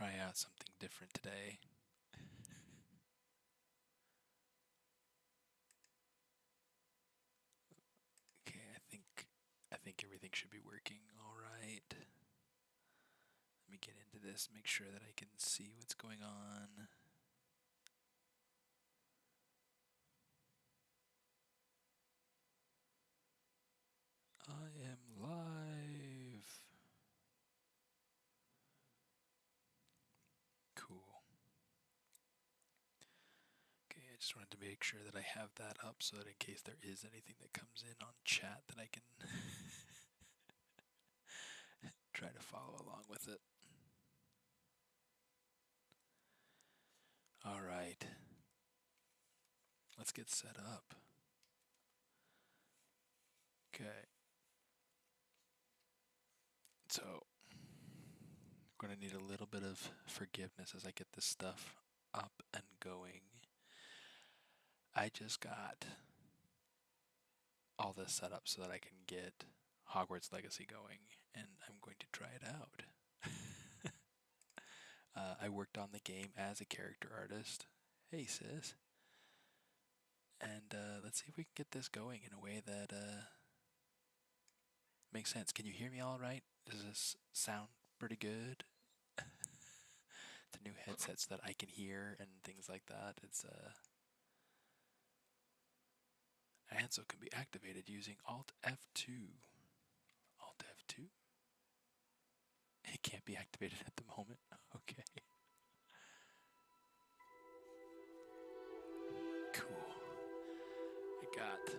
try out something different today. Okay, I think everything should be working all right. Let me get into this, make sure that I can see what's going on. I am live. Cool. Okay, I just wanted to make sure that I have that up so that in case there is anything that comes in on chat that I can try to follow along with it. All right. Let's get set up. Okay. So, I'm going to need a little bit of forgiveness as I get this stuff up and going. I just got all this set up so that I can get Hogwarts Legacy going, and I'm going to try it out. I worked on the game as a character artist. Hey, sis. And let's see if we can get this going in a way that makes sense. Can you hear me all right? Does this sound pretty good? The new headsets that I can hear and things like that. It's Ansel can be activated using Alt F2. Alt F2? It can't be activated at the moment. Okay. Cool. I got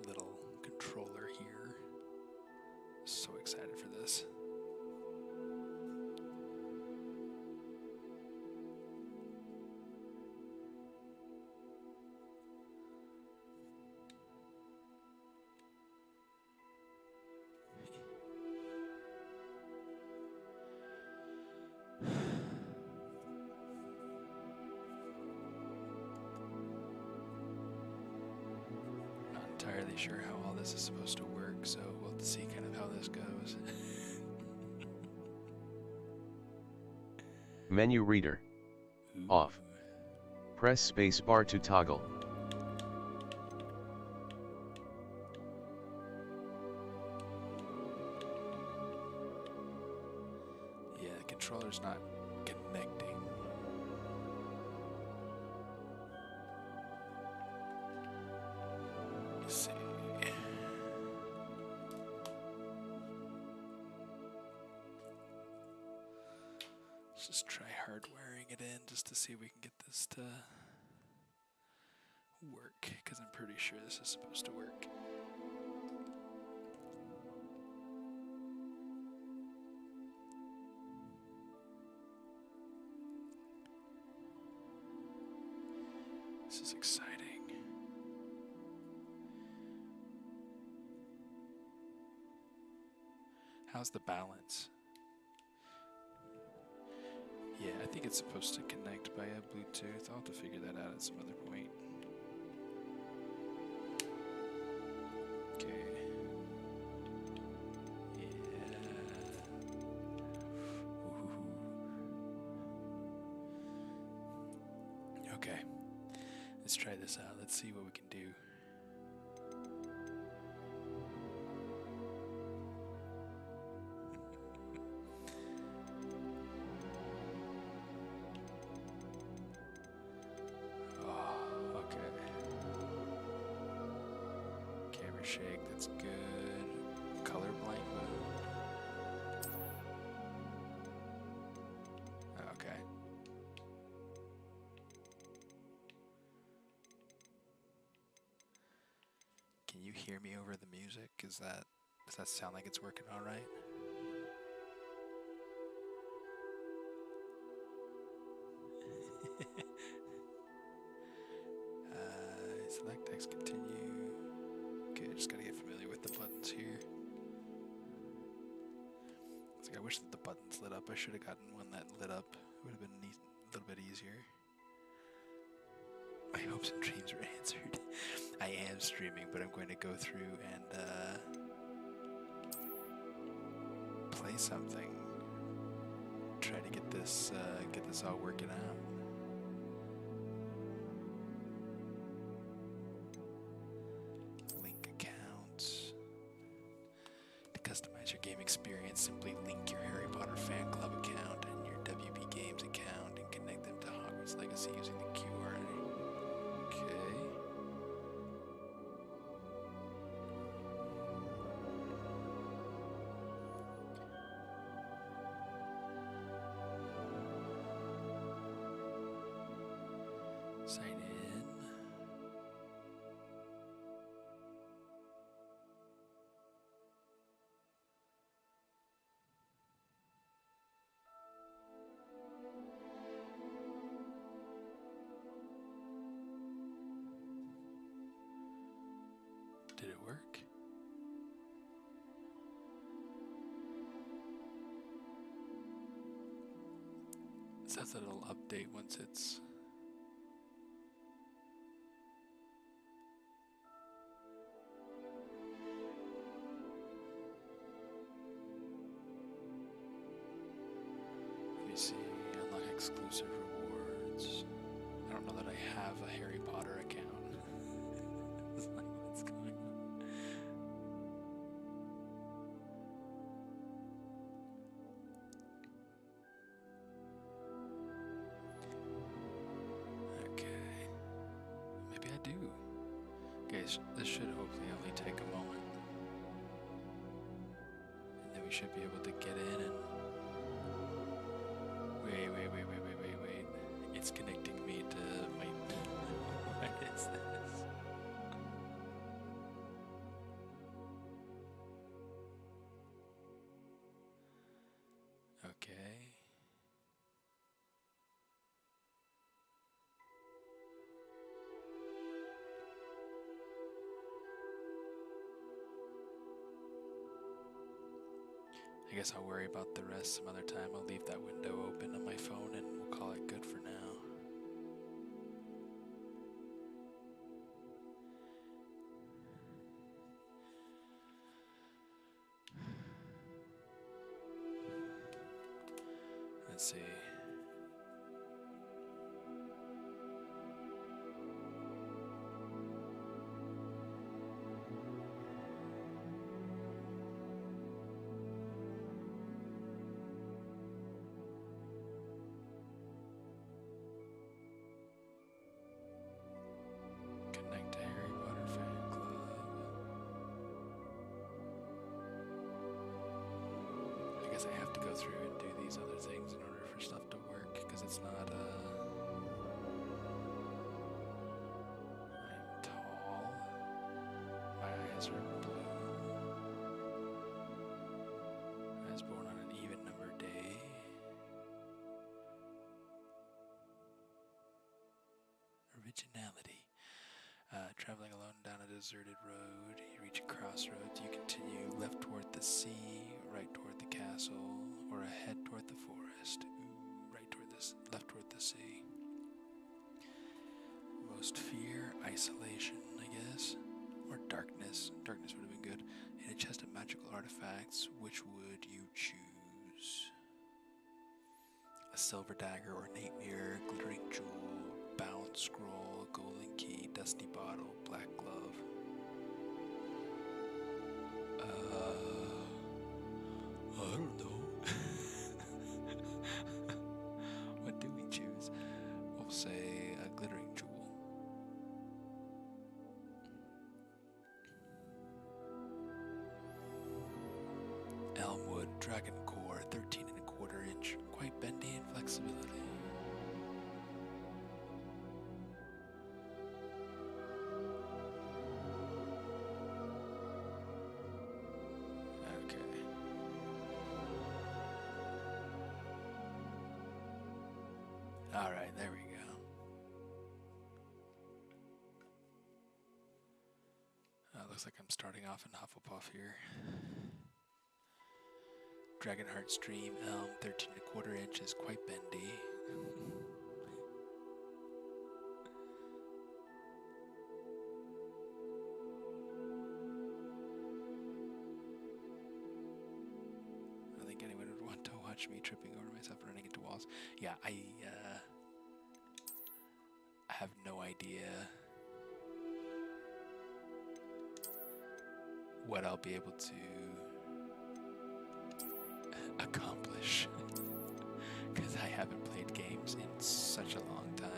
a little controller here. So excited for this. Not entirely sure how all this is supposed to work, so we'll have to see kind of how this goes. Menu reader. Off. Press space bar to toggle. Yeah, the controller's not connecting. Let's see. Let's just try hardwiring it in just to see if we can get this to work, because I'm pretty sure this is supposed to work. This is exciting. How's the balance? Yeah, I think it's supposed to connect by a Bluetooth. I'll have to figure that out at some other point. Okay. Yeah. Ooh. Okay. Let's try this out. Let's see what we can do. Shake, that's good. Colorblind mode. Okay. Can you hear me over the music? Does that sound like it's working all right? Select text, continue. Okay, just gotta get familiar with the buttons here. It's like I wish that the buttons lit up. I should have gotten one that lit up. It would have been a little bit easier. My hopes and dreams were answered. I am streaming, but I'm going to go through and play something. Try to get get this all working out. Link accounts. To customize your game experience, simply link your Harry Potter fan club account and your WB Games account and connect them to Hogwarts Legacy using the QR. Okay. Sign in. Did it work? It says that it'll update once it's... Let me see. Unlock exclusive rewards. I don't know that I have a Harry Potter account. It's like, what's going on? Okay. Maybe I do. Okay, this should hopefully only take a moment. And then we should be able to get in and... Wait. It's connecting me to my... What is this? Okay. I guess I'll worry about the rest some other time. I'll leave that window open on my phone and we'll call it good for now. Let's see. Connect to Harry Potter fan club. I guess I have to go through and do these other things in order for stuff to work, because it's not, I'm tall. My eyes are blue. I was born on an even number day. Originality. Traveling alone down a deserted road, you reach a crossroads, you continue left toward the sea, right toward the castle, or ahead toward the forest. Right toward this, left toward the sea. Most fear, isolation, I guess, or darkness. Darkness would have been good. In a chest of magical artifacts, which would you choose? A silver dagger, ornate mirror, glittering jewel, bound scroll, golden key, dusty bottle, black glove. I don't know. What do we choose? We'll say a glittering jewel. Elmwood, dragon core, 13.25 inch, quite bendy in flexibility. Alright, there we go. Looks like I'm starting off in Hufflepuff here. Dragonheart Stream, Elm, 13.25 inches, quite bendy. I think anyone would want to watch watch me tripping over myself and running into walls. Yeah, I have no idea what I'll be able to accomplish because I haven't played games in such a long time.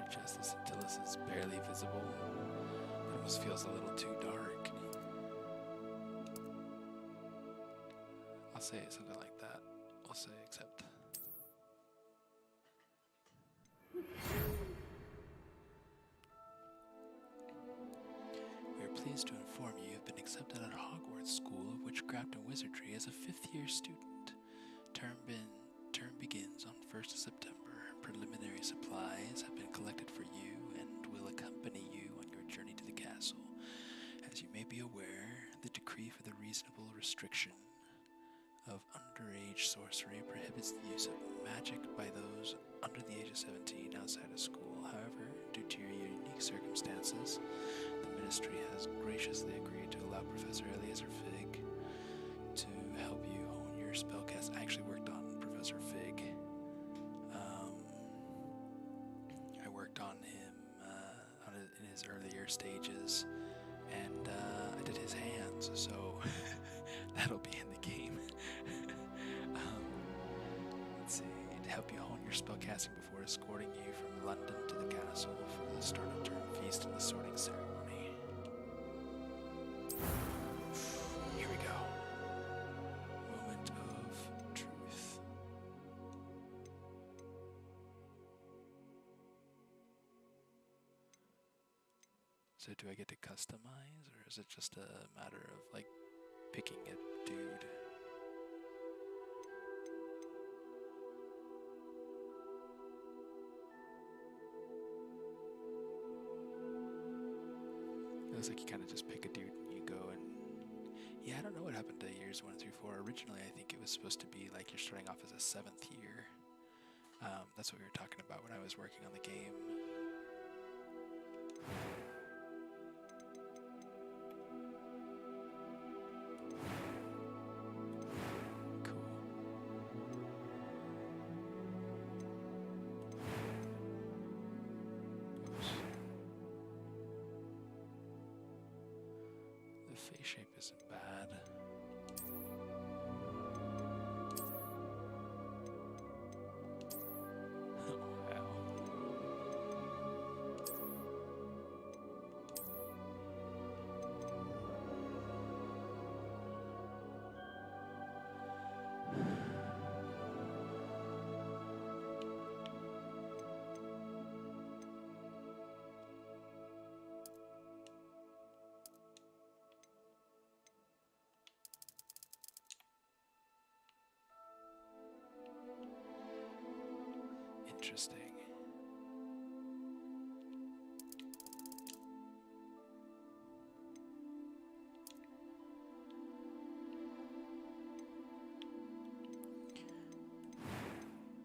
Adjust until this is barely visible. It almost feels a little too dark. I'll say something like that. I'll say accept. We are pleased to inform you have been accepted at Hogwarts School of Witchcraft and Wizardry as a 5th-year student. Term begins on 1st of September. Preliminary supplies have been collected for you and will accompany you on your journey to the castle. As you may be aware, the decree for the reasonable restriction of underage sorcery prohibits the use of magic by those under the age of 17 outside of school. However, due to your unique circumstances, the Ministry has graciously agreed to allow Professor Eleazar Fig to help you hone your spellcast. I actually worked on Professor Fig. I worked on him in his earlier stages, and I did his hands, so that'll be in the game. Let's see, to help you hone your spellcasting before escorting you from London to the castle for the start of term feast and the sorting ceremony. Here we go. Moment of truth. So do I get to customize, or is it just a matter of like picking a dude? It looks like you kind of just pick a dude and you go and... Yeah, I don't know what happened to years 1 through 4. Originally, I think it was supposed to be like you're starting off as a 7th year. That's what we were talking about when I was working on the game. The face shape isn't bad. Oh, wow. Interesting.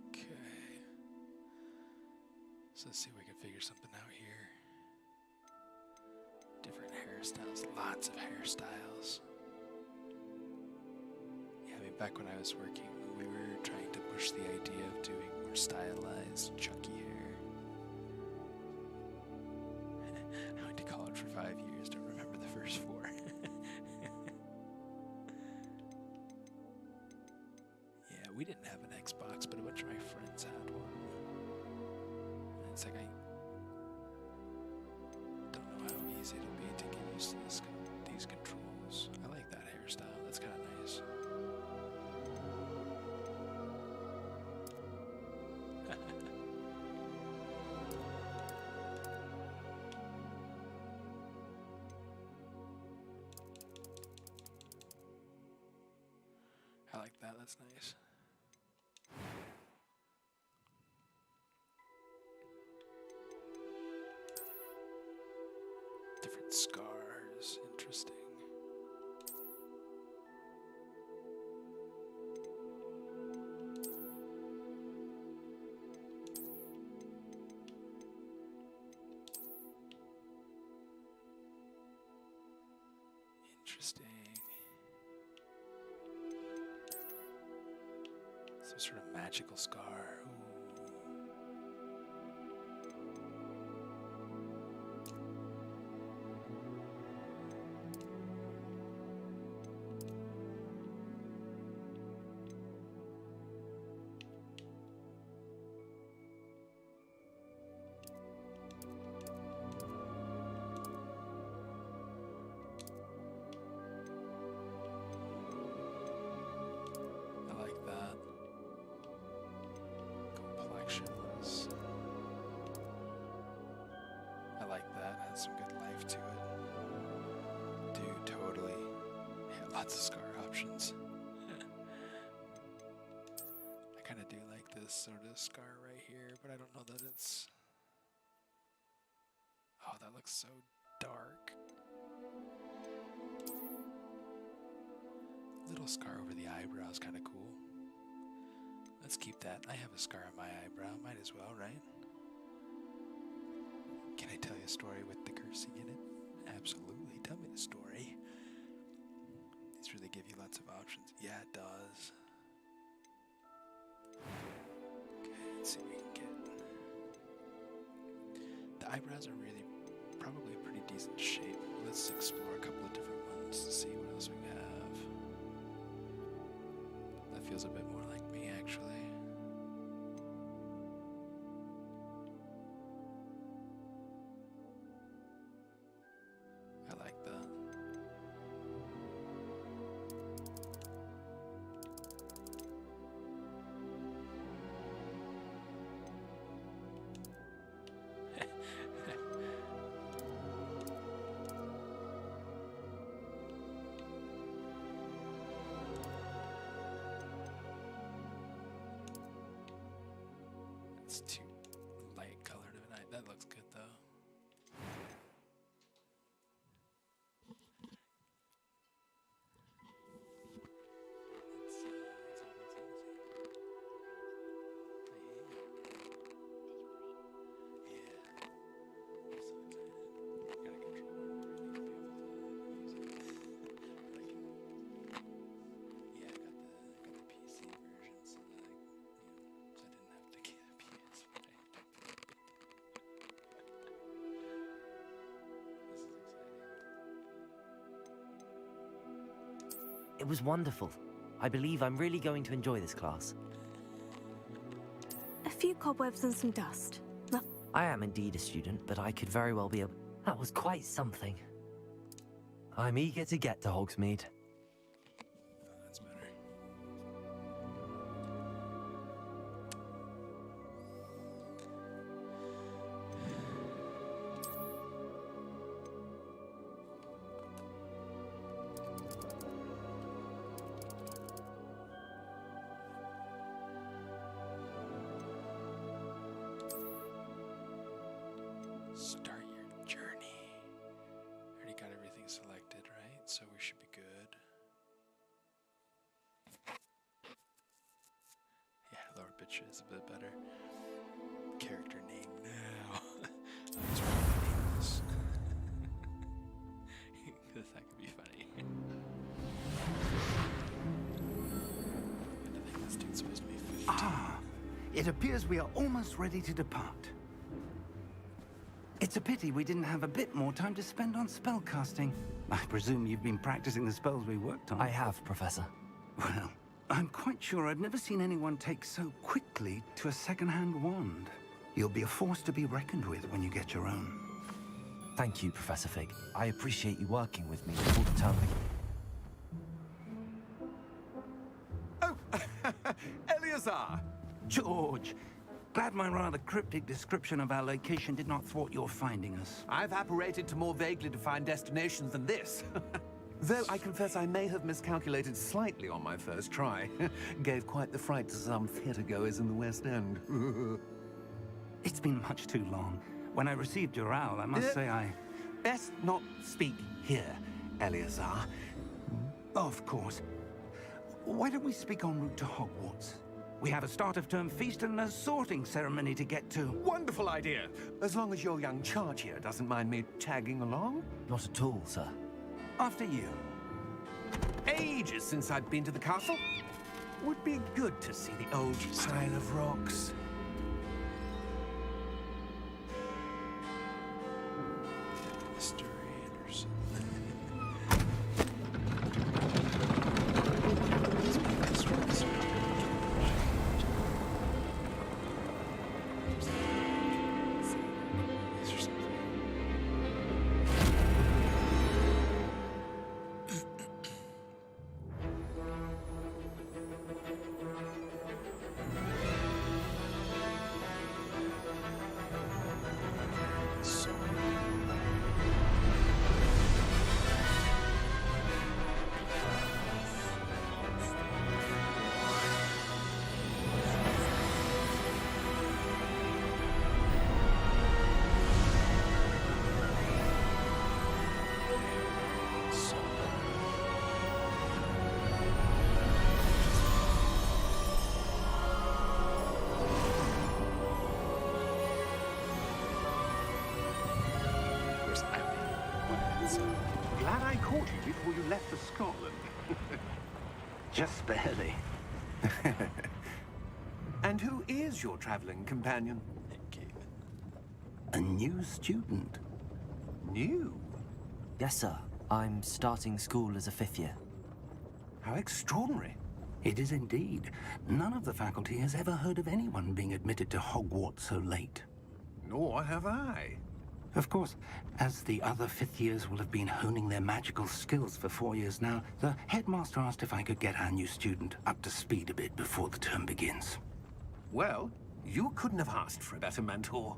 Okay. So let's see if we can figure something out here. Different hairstyles, lots of hairstyles. Yeah, I mean, back when I was working, we were trying to push the idea of doing more stylized, chunky hair. I went to college for 5 years, don't remember the first 4. Yeah, we didn't have an Xbox, but a bunch of my friends had one. And it's like, I don't know how easy it'll be to get used to these controls. I like that hairstyle, that's kind of nice. I like that, that's nice. Scars. Interesting. Interesting. Some sort of magical scar. Ooh. I like that. Complexions. I like that. Has some good life to it. Dude, totally. Yeah, lots of scar options. I kind of do like this sort of scar right here, but I don't know that it's... Oh, that looks so dark. Little scar over the eyebrow is kind of cool. Let's keep that. I have a scar on my eyebrow. Might as well, right? Can I tell you a story with the cursing in it? Absolutely. Tell me the story. These really give you lots of options. Yeah, it does. Okay, let's see what we can get. The eyebrows are really probably a pretty decent shape. Let's explore a couple of different ones to see what else we have. That feels a bit more like me, actually. I like that. It's too light colored of a night. That looks good though. It was wonderful. I believe I'm really going to enjoy this class. A few cobwebs and some dust. I am indeed a student, but I could very well be a... That was quite something. I'm eager to get to Hogsmeade. That's better. Start your journey. Already got everything selected, right? So we should be good. Yeah, lower picture is a bit better. Character name now. Let's rename this. Because that could be funny. I think this dude's supposed to be 15. Ah, it appears we are almost ready to depart. It's a pity we didn't have a bit more time to spend on spellcasting. I presume you've been practicing the spells we worked on. I have, Professor. Well, I'm quite sure I've never seen anyone take so quickly to a second-hand wand. You'll be a force to be reckoned with when you get your own. Thank you, Professor Fig. I appreciate you working with me all the time. Oh, Eleazar! George, glad my rather cryptic description of our location did not thwart your finding us. I've apparated to more vaguely defined destinations than this. Though I confess I may have miscalculated slightly on my first try. Gave quite the fright to some theatre-goers in the West End. It's been much too long. When I received your owl, I must say I best not speak here, Eleazar. Of course. Why don't we speak en route to Hogwarts? We have a start-of-term feast and a sorting ceremony to get to. Wonderful idea! As long as your young charge here doesn't mind me tagging along. Not at all, sir. After you. Ages since I've been to the castle. Would be good to see the old pile of rocks. Mr. Anderson. Glad I caught you before you left for Scotland. Just barely. And who is your traveling companion? A new student. New? Yes, sir. I'm starting school as a 5th year. How extraordinary. It is indeed. None of the faculty has ever heard of anyone being admitted to Hogwarts so late. Nor have I. Of course, as the other 5th years will have been honing their magical skills for 4 years now, the headmaster asked if I could get our new student up to speed a bit before the term begins. Well, you couldn't have asked for a better mentor.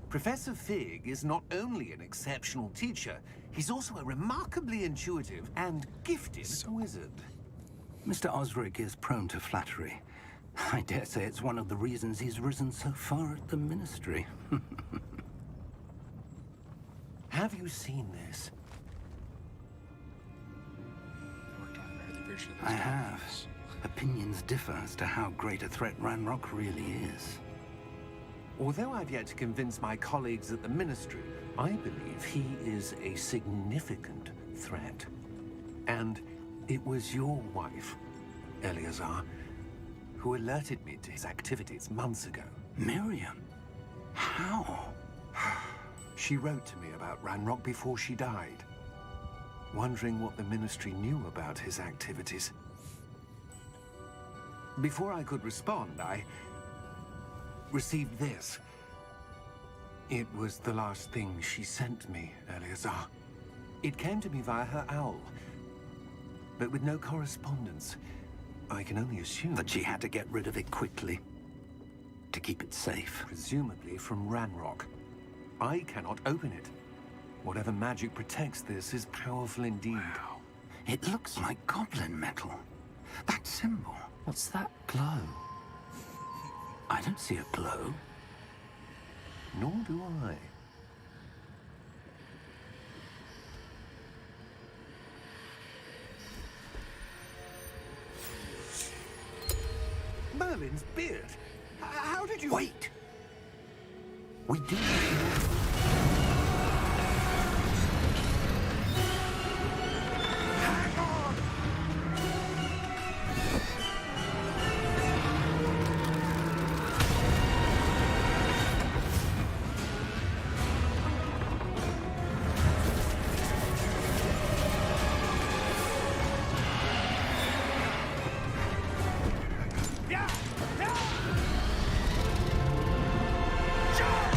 Professor Fig is not only an exceptional teacher, he's also a remarkably intuitive and gifted wizard. Mr. Osric is prone to flattery. I dare say it's one of the reasons he's risen so far at the Ministry. Have you seen this? I have. Opinions differ as to how great a threat Ranrock really is. Although I've yet to convince my colleagues at the Ministry, I believe he is a significant threat. And it was your wife, Eleazar, who alerted me to his activities months ago. Miriam? How? She wrote to me about Ranrock before she died, wondering what the Ministry knew about his activities. Before I could respond, I received this. It was the last thing she sent me, Eleazar. It came to me via her owl, but with no correspondence. I can only assume That she had to get rid of it quickly. To keep it safe. presumably from Ranrock. I cannot open it. Whatever magic protects this is powerful indeed. Wow. It looks like goblin metal. That symbol. What's that glow? I don't see a glow. Nor do I. Merlin's beard. How did you... Wait! We do. Hang on! Yeah! Yeah! Jump!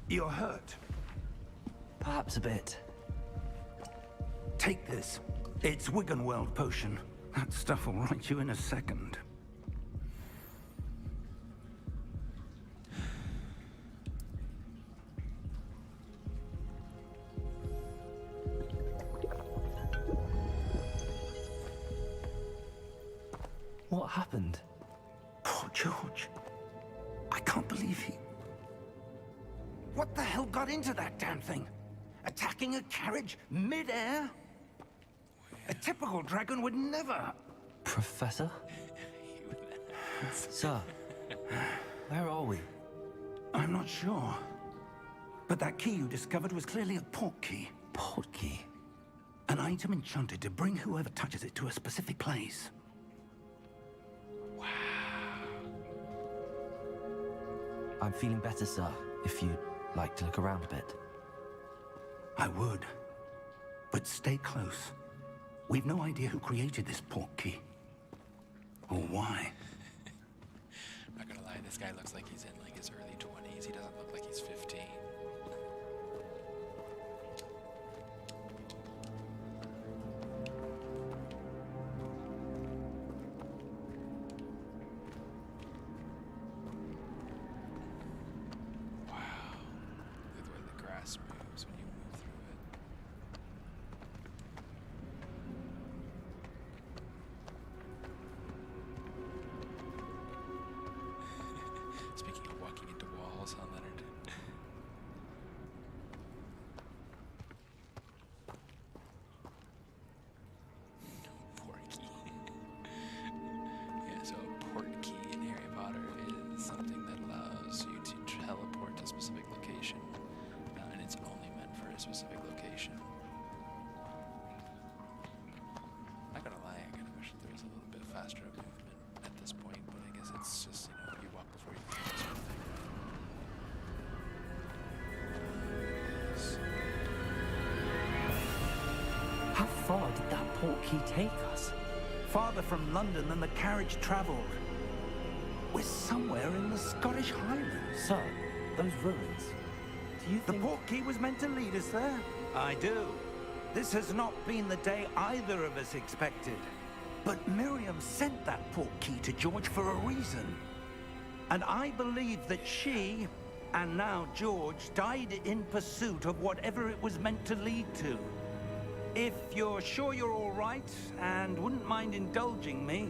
You're hurt. Perhaps a bit. Take this. It's Wiggenweld potion. That stuff will right you in a second. What happened? Poor George. I can't believe he... What the hell got into that damn thing? Attacking a carriage mid-air? A typical dragon would never... Professor? Sir, where are we? I'm not sure. But that key you discovered was clearly a port key. Port key? An item enchanted to bring whoever touches it to a specific place. I'm feeling better, sir, if you'd like to look around a bit. I would. But stay close. We've no idea who created this port key. Or why. I'm not gonna lie, this guy looks like he's in like his early 20s. He doesn't look like he's 15. Moves when you move through it. Speaking of walking into walls, huh, Leonard? Port key. Yeah, so a port key in Harry Potter is something that allows you to teleport to a specific location. And it's only meant for a specific location. Not gonna lie, I kind of wish there was a little bit faster movement at this point, but I guess it's just, you know, you walk before you can sort of thing, right? How far did that port key take us? Farther from London than the carriage travelled. We're somewhere in the Scottish Highlands. Sir, those ruins. Do you The think... port key was meant to lead us there? I do. This has not been the day either of us expected. But Miriam sent that port key to George for a reason. And I believe that she, and now George, died in pursuit of whatever it was meant to lead to. If you're sure you're all right, and wouldn't mind indulging me,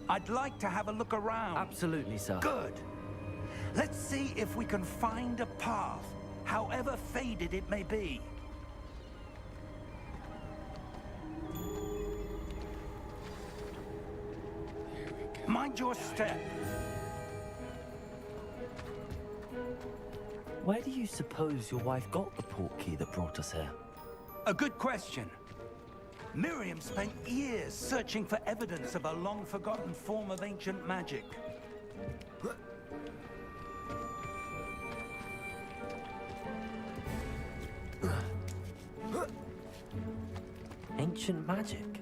I'd like to have a look around. Absolutely, sir. Good. Let's see if we can find a path, however faded it may be. Here we go. Mind your step. Where do you suppose your wife got the port key that brought us here? A good question. Miriam spent years searching for evidence of a long-forgotten form of ancient magic. Ancient magic?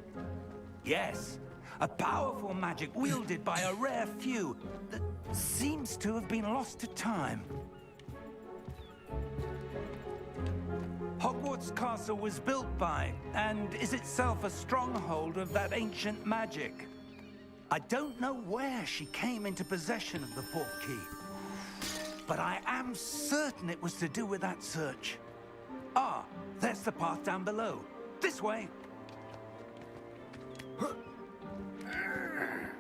Yes, a powerful magic wielded by a rare few that seems to have been lost to time. Hogwarts Castle was built by, and is itself a stronghold of that ancient magic. I don't know where she came into possession of the port key, but I am certain it was to do with that search. Ah, there's the path down below. This way.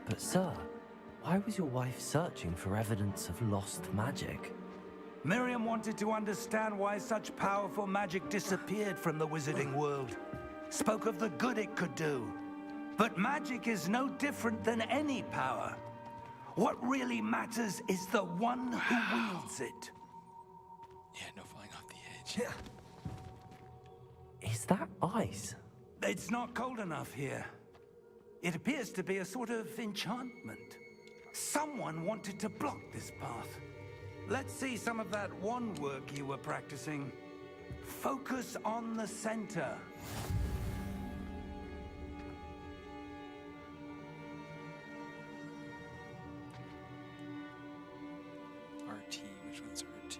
But sir, why was your wife searching for evidence of lost magic? Miriam wanted to understand why such powerful magic disappeared from the wizarding world. Spoke of the good it could do. But magic is no different than any power. What really matters is the one who wields it. Yeah, no falling off the edge. Is that ice? It's not cold enough here. It appears to be a sort of enchantment. Someone wanted to block this path. Let's see some of that wand work you were practicing. Focus on the center. RT, which one's RT?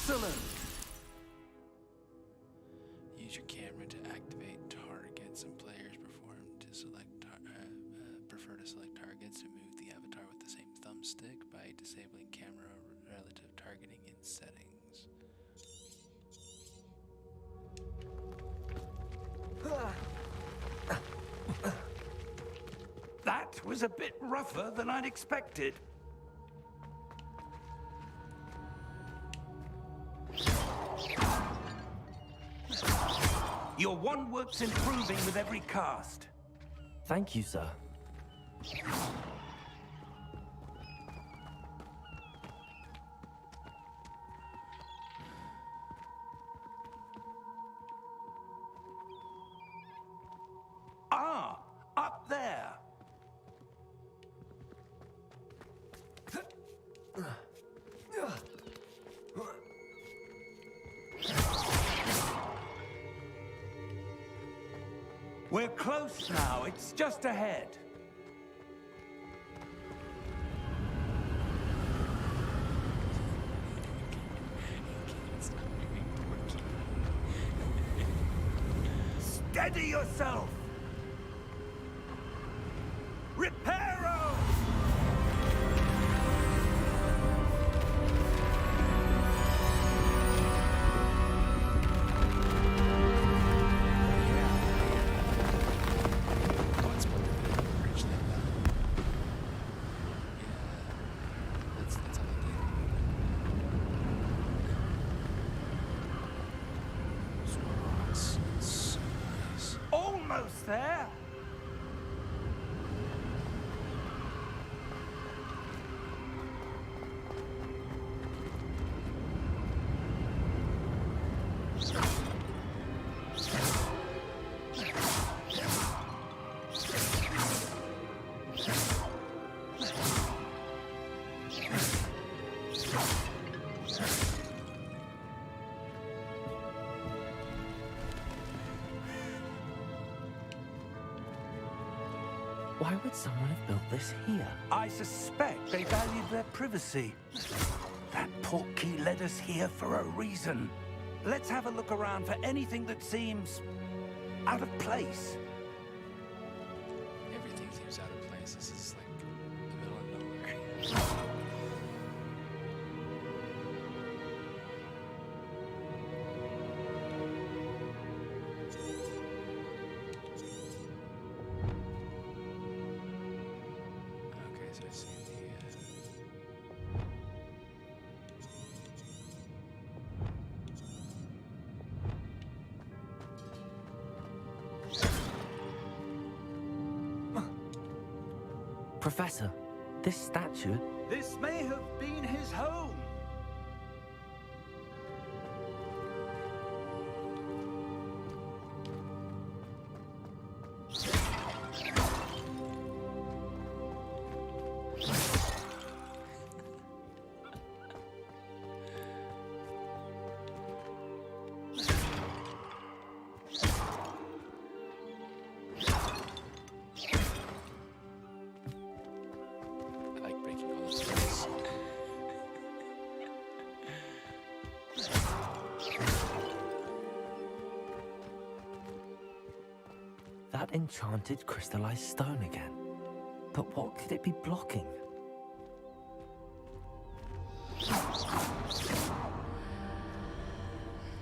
Excellent! Use your camera to activate targets, and players prefer to select targets to move the avatar with the same thumbstick by disabling camera relative targeting in settings. That was a bit rougher than I'd expected. Your one work's improving with every cast. Thank you, sir. Ah, up there. We're close now. It's just ahead. Steady yourself! Reparo! What's more bridge like that? Yeah, that's how they did it. Those rocks, it's so nice. Almost there! Why would someone have built this here? I suspect they valued their privacy. That portkey led us here for a reason. Let's have a look around for anything that seems out of place. Everything seems out of place. This is like the middle of nowhere. Okay, so I see Professor, this statue... This may have been his home. I like breaking all those things. That enchanted crystallized stone again. But what could it be blocking?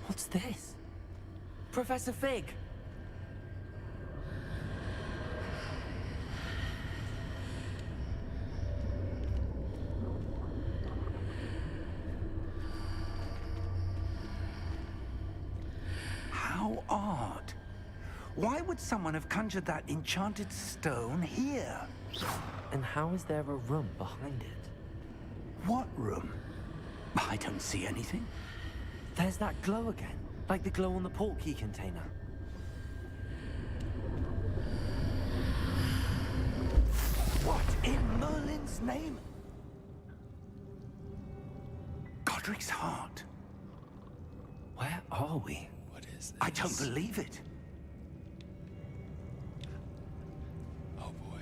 What's this? Professor Fig! How odd. Why would someone have conjured that enchanted stone here? And how is there a room behind it? What room? I don't see anything. There's that glow again, like the glow on the portkey container. What in Merlin's name? Godric's heart. Where are we? What is this? I don't believe it. Oh boy.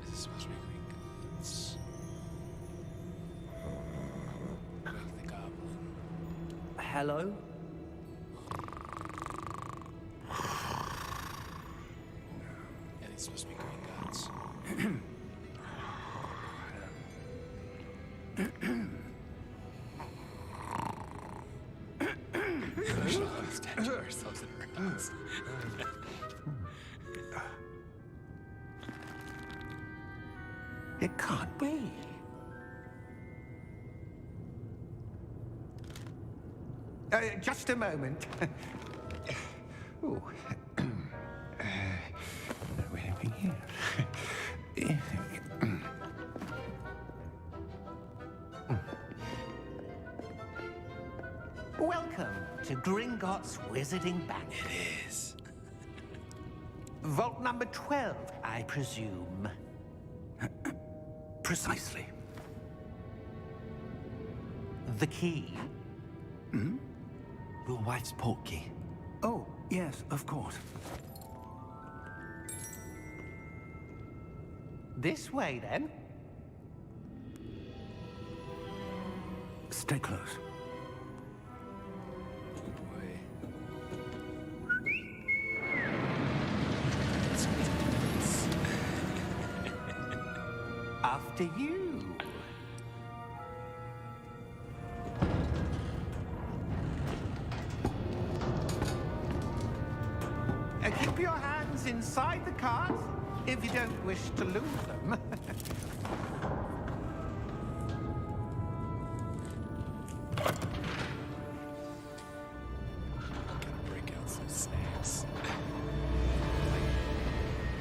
Is this supposed to be green goods? Hello? Yeah, these supposed to be green guns. Stand to ourselves in our house. It can't be. Just a moment. Ooh. Anything here? Welcome to Gringotts Wizarding Bank. It is. Vault number 12, I presume. Precisely. The key? Your wife's portkey. Oh, yes, of course. This way, then. Stay close. Oh boy. After you. Keep your hands inside the cards if you don't wish to lose them. Gotta break out some snacks.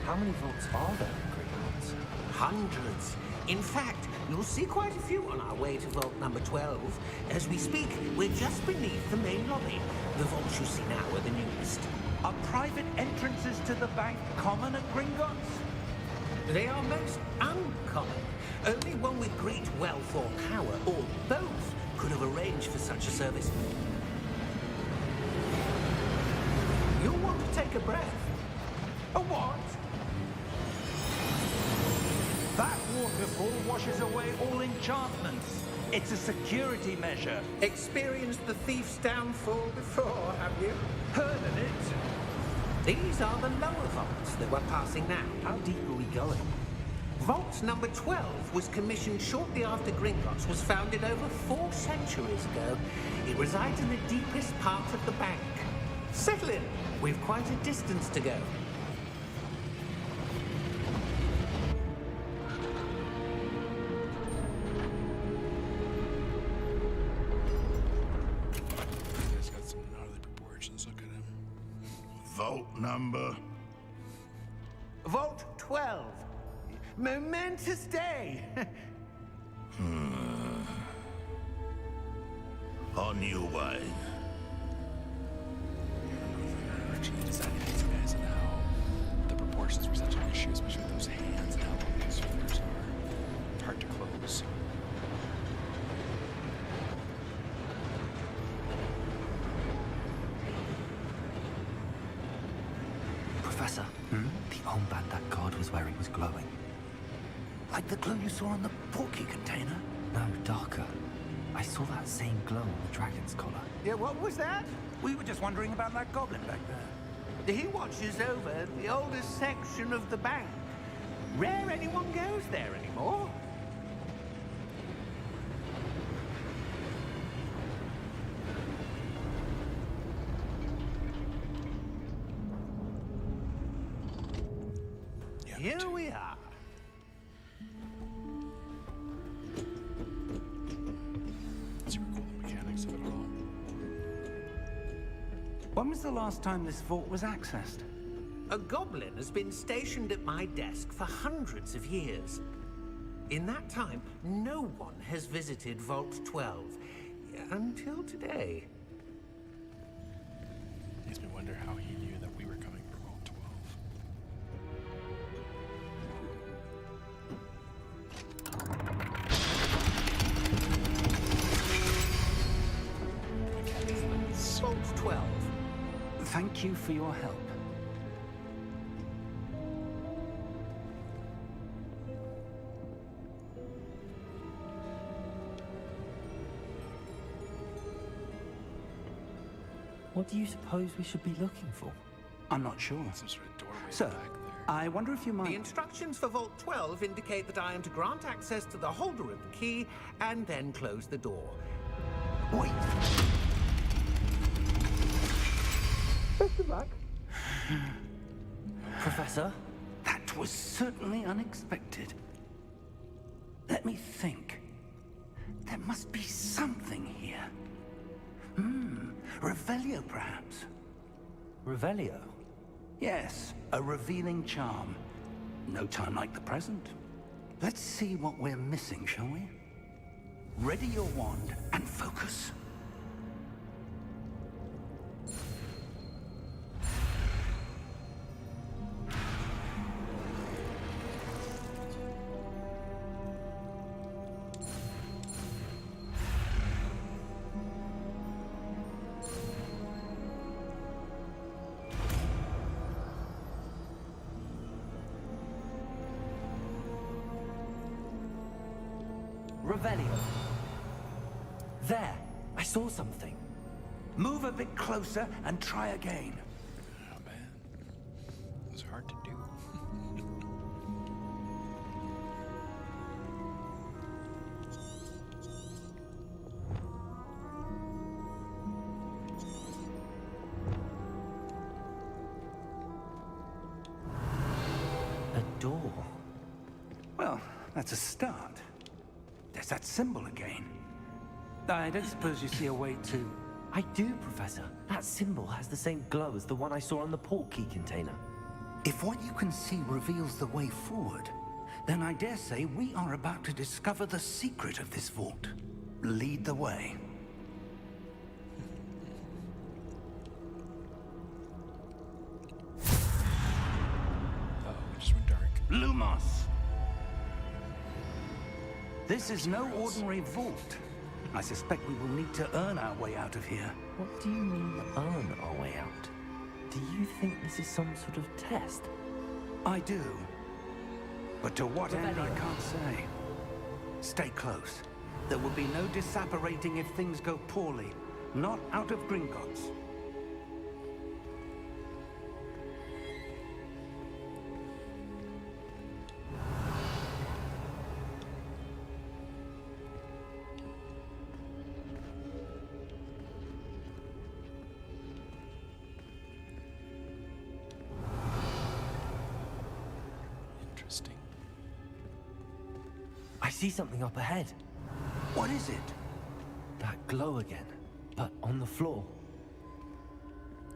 How many vaults are there in Gringotts? Hundreds. In fact, you'll see quite a few on our way to vault number 12. As we speak, we're just beneath the main lobby. The vaults you see now are the newest. Are private entrances to the bank common at Gringotts? They are most uncommon. Only one with great wealth or power, or both, could have arranged for such a service. You'll want to take a breath. A what? That waterfall washes away all enchantments. It's a security measure. Experienced the thief's downfall before, have you? Heard of it? These are the lower vaults that we're passing now. How deep are we going? Vault number 12 was commissioned shortly after Gringotts was founded over 4 centuries ago. It resides in the deepest part of the bank. Settle in. We've quite a distance to go. He's got some gnarly proportions. Look at him. Vault number. Vault 12. Momentous day. On your way. Originally designing these guys and how the proportions were such an issue, especially with those hands and how long those fingers are. Hard to close. Professor, the armband that guard was wearing was glowing. Like the glow you saw on the portkey container? No, darker. I saw that same glow on the dragon's collar. Yeah, what was that? We were just wondering about that goblin back there. He watches over the oldest section of the bank. Rare anyone goes there anymore. Yeah, Here we are. super cool the mechanics of it all. When was the last time this vault was accessed? A goblin has been stationed at my desk for hundreds of years. In that time, no one has visited Vault 12. Until today. Makes me wonder how he knew that we were coming for Vault 12. Vault 12. Thank you for your help. What do you suppose we should be looking for? I'm not sure. Some sort of doorway Sir, back there. I wonder if you might... The instructions for Vault 12 indicate that I am to grant access to the holder of the key and then close the door. Wait! Best of luck. Professor? That was certainly unexpected. Let me think. There must be something here. Revelio, perhaps? Revelio? Yes, a revealing charm. No time like the present. Let's see what we're missing, shall we? Ready your wand and focus. Revelio. There! I saw something. Move a bit closer and try again. Oh man, it was hard to do. A door. Well, that's a start. There's that symbol again. I don't suppose you see a way to... I do, Professor. That symbol has the same glow as the one I saw on the port key container. If what you can see reveals the way forward, then I dare say we are about to discover the secret of this vault. Lead the way. Oh, it just went dark. Lumos! This is no ordinary vault. I suspect we will need to earn our way out of here. What do you mean, earn our way out? Do you think this is some sort of test? I do. But to what end, I Revelio. can't say. Stay close. There will be no disapparating if things go poorly. Not out of Gringotts. Interesting. I see something up ahead. What is it? That glow again, but on the floor.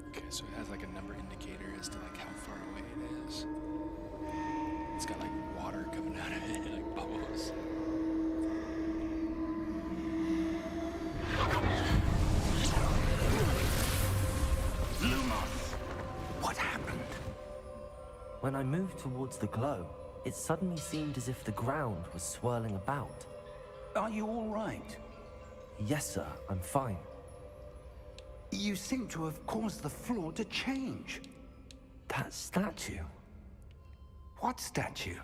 Okay, so it has like a number indicator as to like how far away it is. It's got like water coming out of it, like bubbles. Lumos! What happened? When I moved towards the glow, it suddenly seemed as if the ground was swirling about. Are you all right? Yes, sir, I'm fine. You seem to have caused the floor to change. That statue. What statue?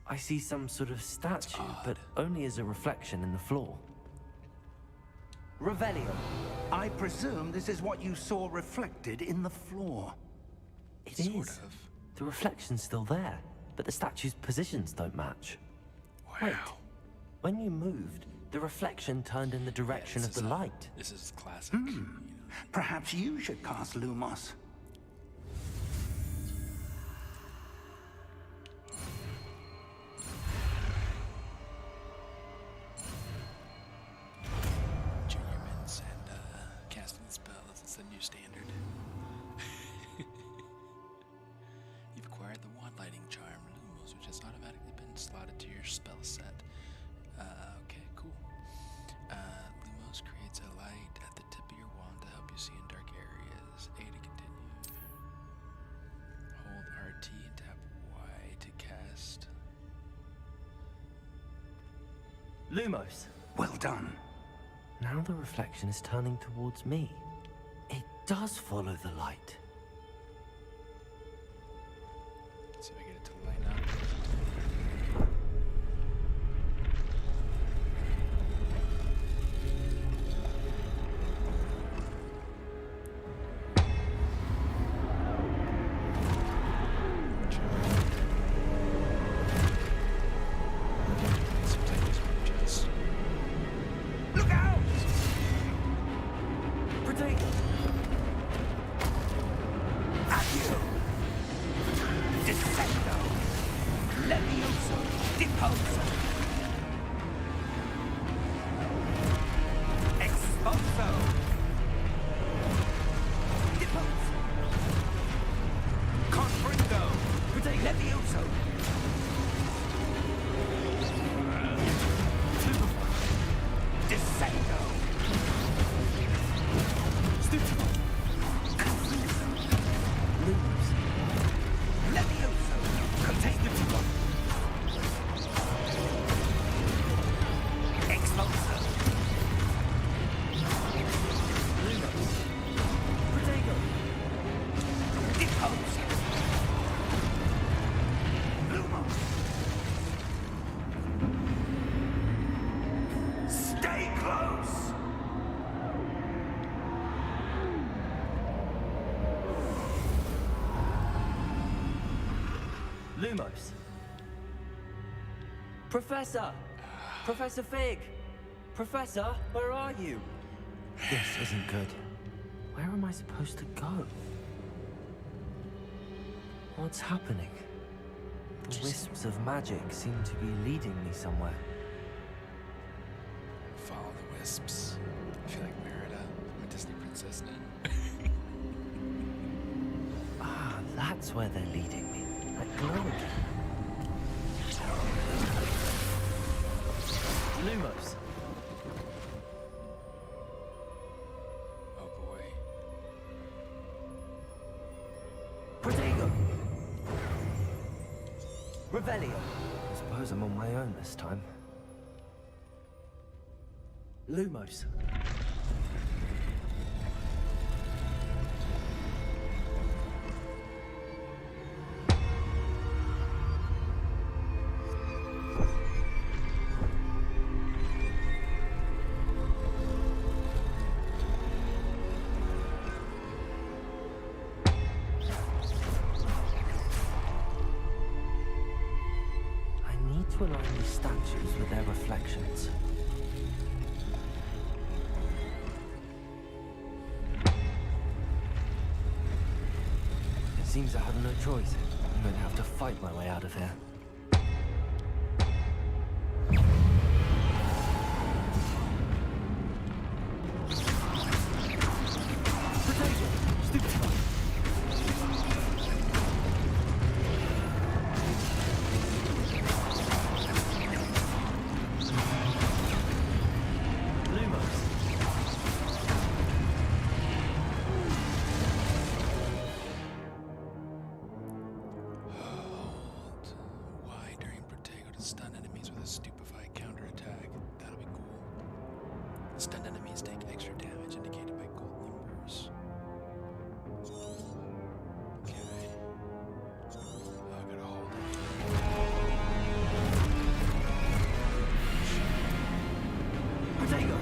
I see some sort of statue, odd. but only as a reflection in the floor. Revelio. I presume this is what you saw reflected in the floor. It is. Sort of. The reflection's still there, but the statue's positions don't match. Wow. Wait. When you moved, the reflection turned in the direction this of the is light. This is classic. You know. Perhaps you should cast Lumos. Junior mints and casting spells. It's a new standard. You've acquired the wand lighting charm, Lumos, which has automatically been slotted to your spell set. Okay, cool. Lumos creates a light at the tip of your wand to help you see in dark areas. A to continue. Hold RT and tap Y to cast. Lumos. Well done. Now the reflection is turning towards me. It does follow the light. Let's see if I get it to line up. Descendo. Stupido. Confuso. Lumos. Levioso. Contagion. Expulso. Lumos. Protego. Deposo. Lumos. Stay close. Lumos. Professor! Professor Fig! Professor, where are you? This isn't good. Where am I supposed to go? What's happening? The wisps of magic seem to be leading me somewhere. Follow the wisps. I feel like Merida, I'm a Disney princess now. Ah, that's where they're leading me. That glow. Lumos. Oh boy. Protego. Revelio. I suppose I'm on my own this time. Lumos. To align these statues with their reflections. It seems I have no choice. I'm going to have to fight my way out of here. Stun enemies with a stupefied counterattack. That'll be cool. Stun enemies take extra damage indicated by gold numbers. Okay. Oh, I gotta hold it. Protego!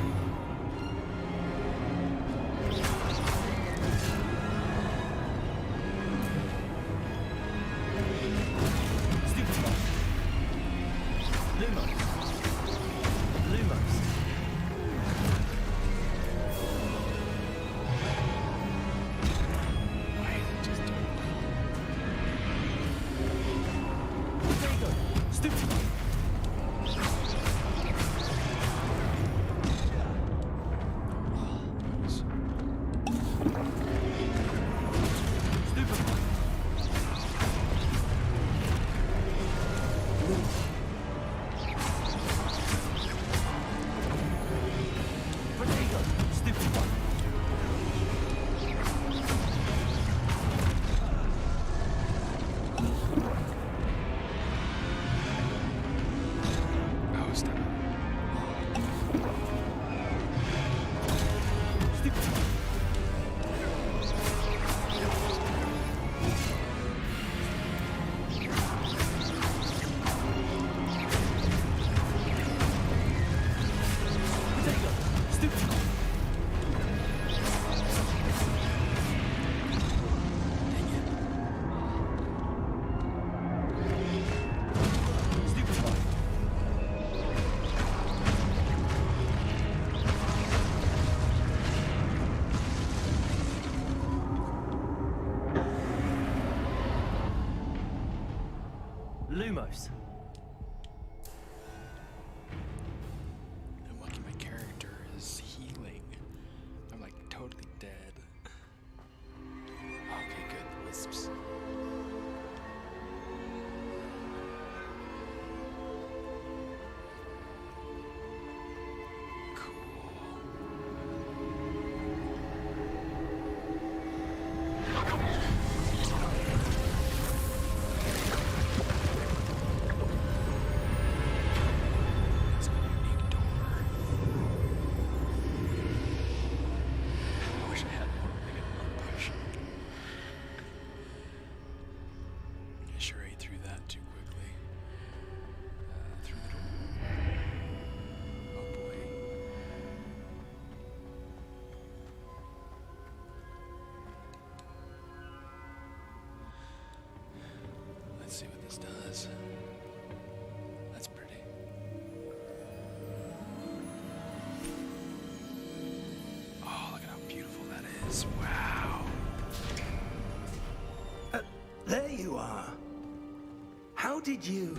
Lumos. I'm lucky my character is healing. I'm like totally dead. Okay, good. Wisps. Cool. ridiculous. That's pretty. Oh, look at how beautiful that is. Wow. There you are. How did you...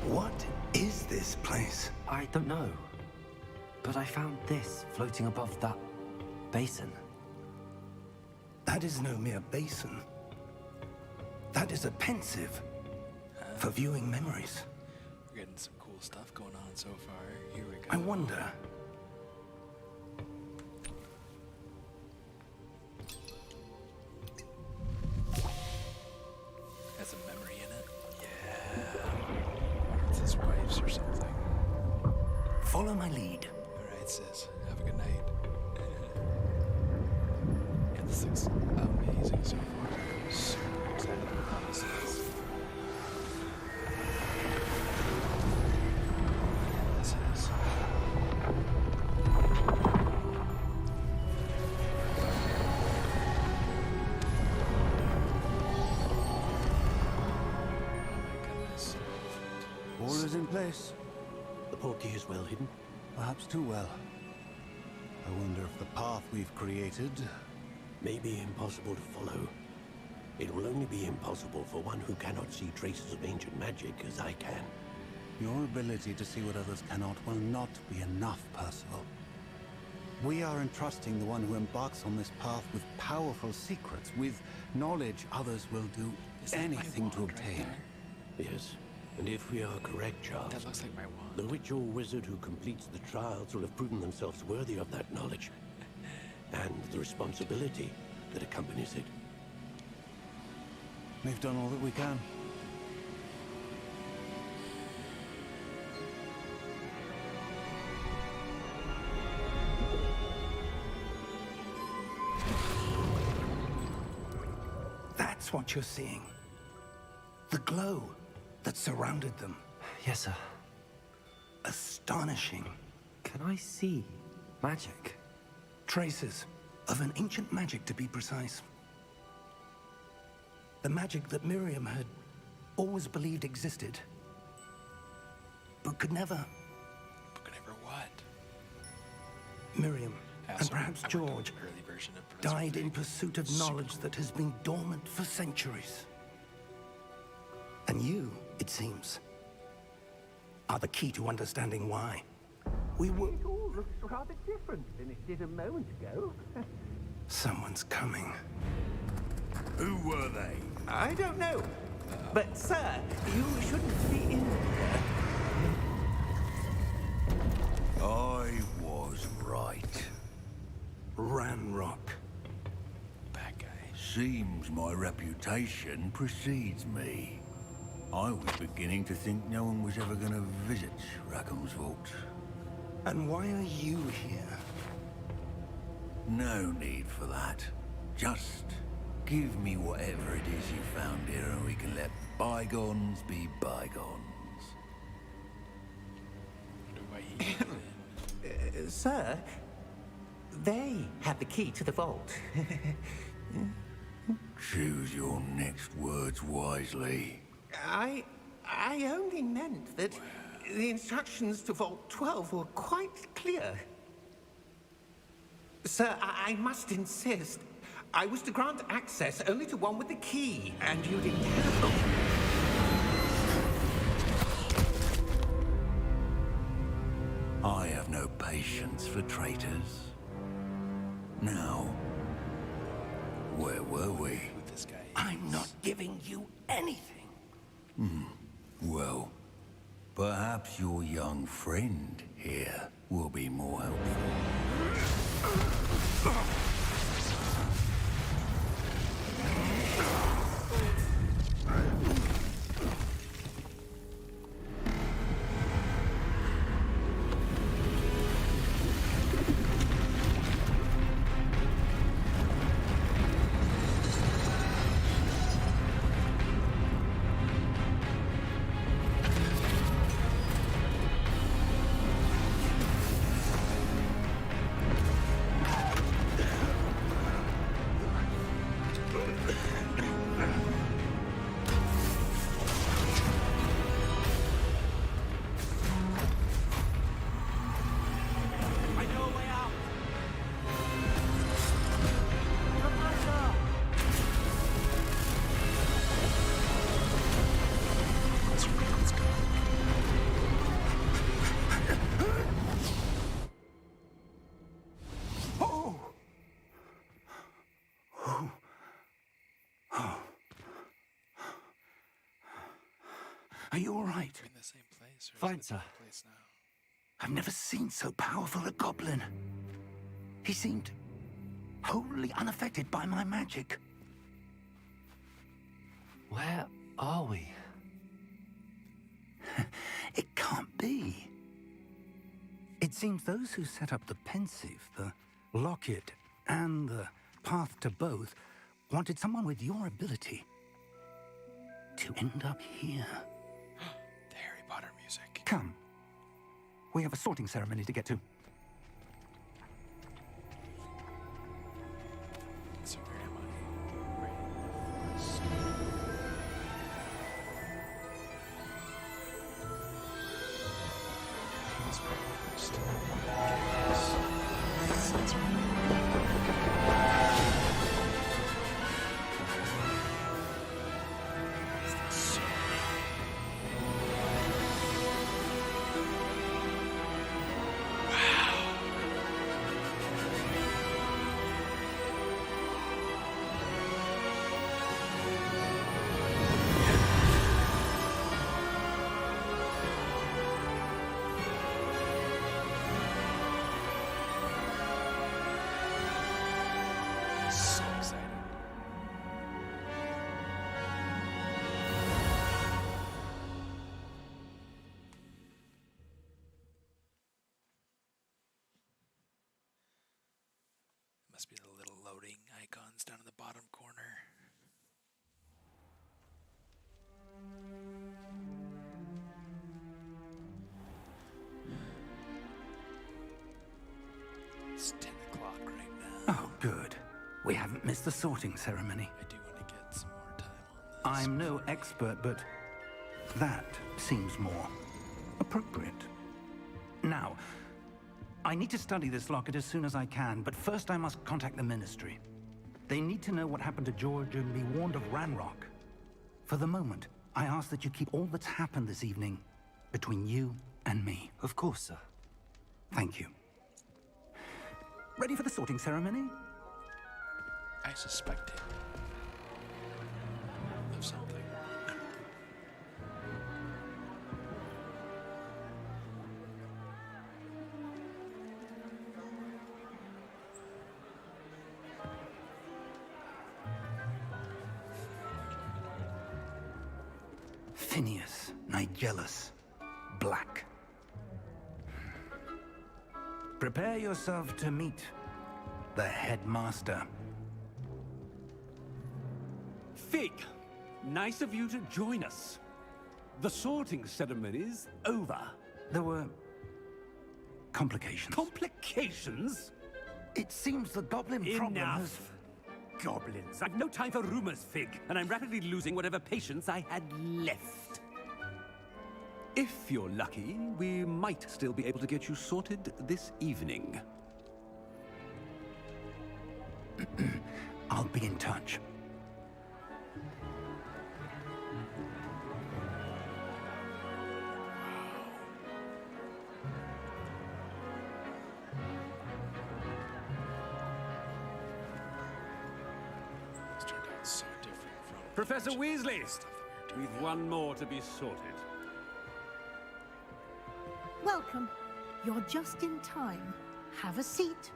What is this place? I don't know. But I found this floating above that basin. That is no mere basin. That is a pensive for viewing memories. We're getting some cool stuff going on so far. Here we go. I wonder... Has a memory in it. Yeah. It's his wife's or something. Follow my lead. Alright, sis. Have a good night. Yeah, this looks amazing so far. I'm super excited about this. This is. All is in place. The portkey is well hidden. Perhaps too well. I wonder if the path we've created... May be impossible to follow. It will only be impossible for one who cannot see traces of ancient magic as I can. Your ability to see what others cannot will not be enough, Percival. We are entrusting the one who embarks on this path with powerful secrets, with knowledge others will do anything to obtain. Yes, and if we are correct, Charles, That looks like my wand. the witch or wizard who completes the trials will have proven themselves worthy of that knowledge, and the responsibility that accompanies it. We've done all that we can. That's what you're seeing. The glow that surrounded them. Yes, sir. Astonishing. Can I see magic? Traces of an ancient magic, to be precise. The magic that Miriam had always believed existed, but could never. What? Miriam, Yeah, and so perhaps I worked on George, an early version of Professor died in Fig. pursuit of knowledge that has been dormant for centuries. And you, it seems, are the key to understanding why. We will... It all looks rather different than it did a moment ago. Someone's coming. Who were they? I don't know. But, sir, you shouldn't be in here. I was right. Ranrock. Bad guy. Seems my reputation precedes me. I was beginning to think no one was ever going to visit Rackham's vault. And why are you here? No need for that. Just give me whatever it is you found here and we can let bygones be bygones. What do I eat? Sir, they have the key to the vault. Choose your next words wisely. I only meant that the instructions to Vault 12 were quite clear. Sir, I must insist. I was to grant access only to one with the key, and you didn't have... I have no patience for traitors. Now, where were we? With this guy. I'm not giving you anything. Well, perhaps your young friend here will be more helpful. Are you all right? Are we in the same place? Or Fine, is it a sir. different place now? I've never seen so powerful a goblin. He seemed wholly unaffected by my magic. Where are we? It can't be. It seems those who set up the pensive, the locket, and the path to both wanted someone with your ability to end up here. The Harry Potter music. Come. We have a sorting ceremony to get to. So where am I? Right in the forest. This way first. That's so so excited. Must be the little loading icons down in the bottom corner. It's 10 o'clock right now. Oh, good. We haven't missed the sorting ceremony. I do want to get some more time on this. I'm no expert, but that seems more appropriate. Now, I need to study this locket as soon as I can, but first I must contact the Ministry. They need to know what happened to George and be warned of Ranrock. For the moment, I ask that you keep all that's happened this evening between you and me. Of course, sir. Thank you. Ready for the sorting ceremony? I suspect him of something. Phineas, Nigellus, Black. Prepare yourself to meet the headmaster. Fig, nice of you to join us. The sorting ceremony's over. There were complications. Complications? It seems the goblin problem has... Enough. Goblins. I've no time for rumors, Fig, and I'm rapidly losing whatever patience I had left. If you're lucky, we might still be able to get you sorted this evening. I'll be in touch. It's turned out so different from Professor the Weasley, stuff that we were we've doing. one more to be sorted. Welcome. You're just in time. Have a seat.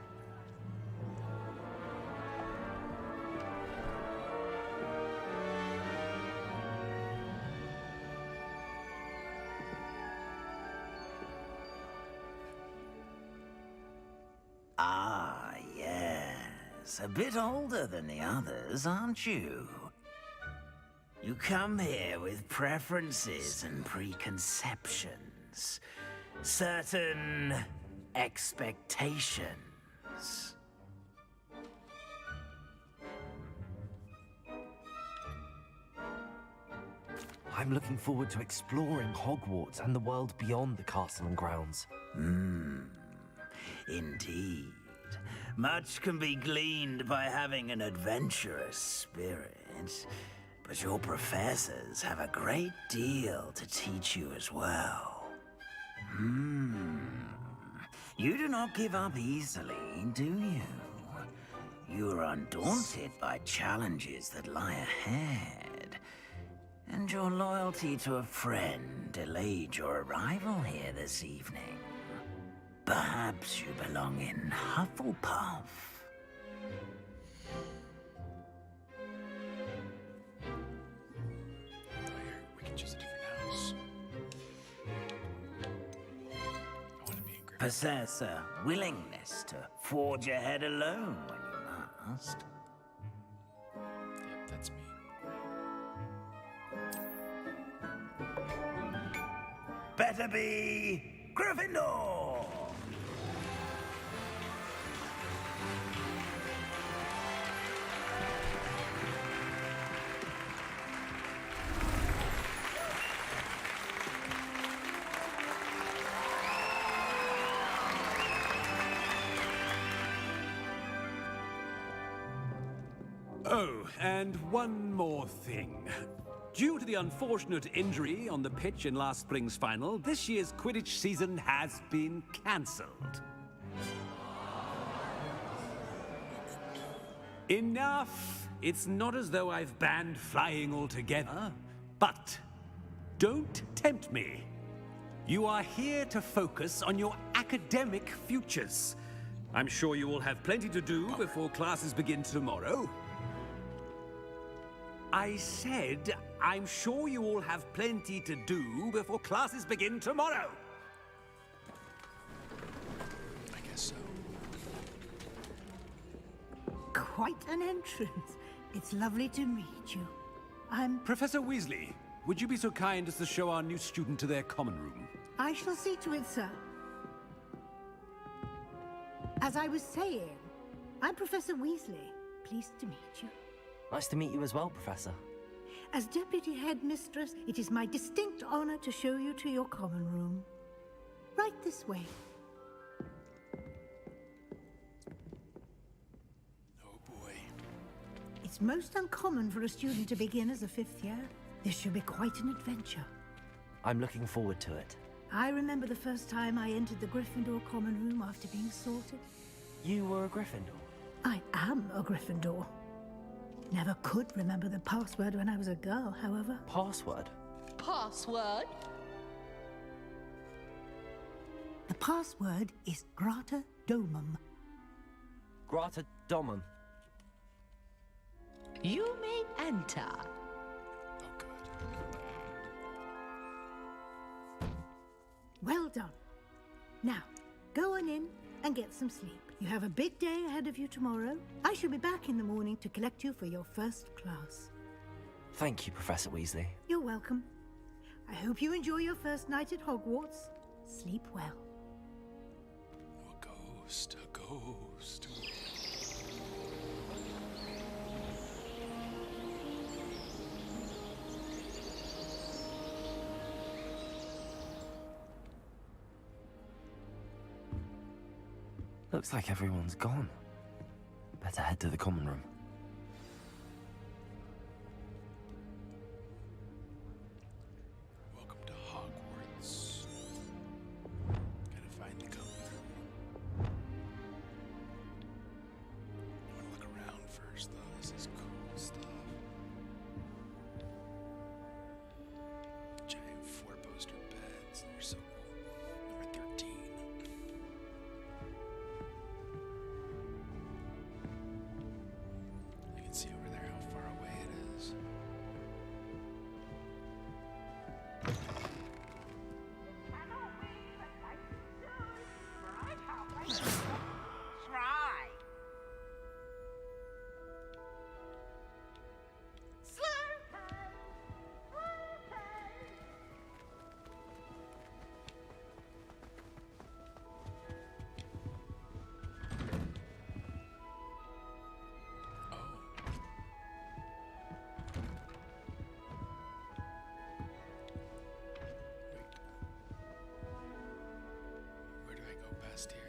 Ah, yes. A bit older than the others, aren't you? You come here with preferences and preconceptions. Certain expectations. I'm looking forward to exploring Hogwarts and the world beyond the castle and grounds. Indeed. Much can be gleaned by having an adventurous spirit, but your professors have a great deal to teach you as well. You do not give up easily, do you? You are undaunted by challenges that lie ahead. And your loyalty to a friend delayed your arrival here this evening. Perhaps you belong in Hufflepuff. We can choose a different house. I want to be in Gryffindor. Possess a willingness to forge ahead alone when you must. Yep, that's me. Better be Gryffindor! Oh, and one more thing. Due to the unfortunate injury on the pitch in last spring's final, this year's Quidditch season has been cancelled. Enough! It's not as though I've banned flying altogether, but don't tempt me. You are here to focus on your academic futures. I'm sure you will have plenty to do before classes begin tomorrow. I said, I'm sure you all have plenty to do before classes begin tomorrow. I guess so. Quite an entrance. It's lovely to meet you. I'm... Professor Weasley, would you be so kind as to show our new student to their common room? I shall see to it, sir. As I was saying, I'm Professor Weasley. Pleased to meet you. Nice to meet you as well, Professor. As Deputy Headmistress, it is my distinct honor to show you to your common room. Right this way. Oh boy. It's most uncommon for a student to begin as a fifth year. This should be quite an adventure. I'm looking forward to it. I remember the first time I entered the Gryffindor common room after being sorted. You were a Gryffindor? I am a Gryffindor. Never could remember the password when I was a girl, however. Password? Password? The password is Grata Domum. Grata Domum. You may enter. Oh, good. Well done. Now, go on in and get some sleep. You have a big day ahead of you tomorrow. I shall be back in the morning to collect you for your first class. Thank you, Professor Weasley. You're welcome. I hope you enjoy your first night at Hogwarts. Sleep well. A ghost, a ghost. Looks like everyone's gone. Better head to the common room. Welcome to Hogwarts. Gotta find the common room. I wanna look around first though. This is cool stuff. Giant 4-poster beds. They're so cool. Number 13. I can see over there how far away it is. Where do I go past here?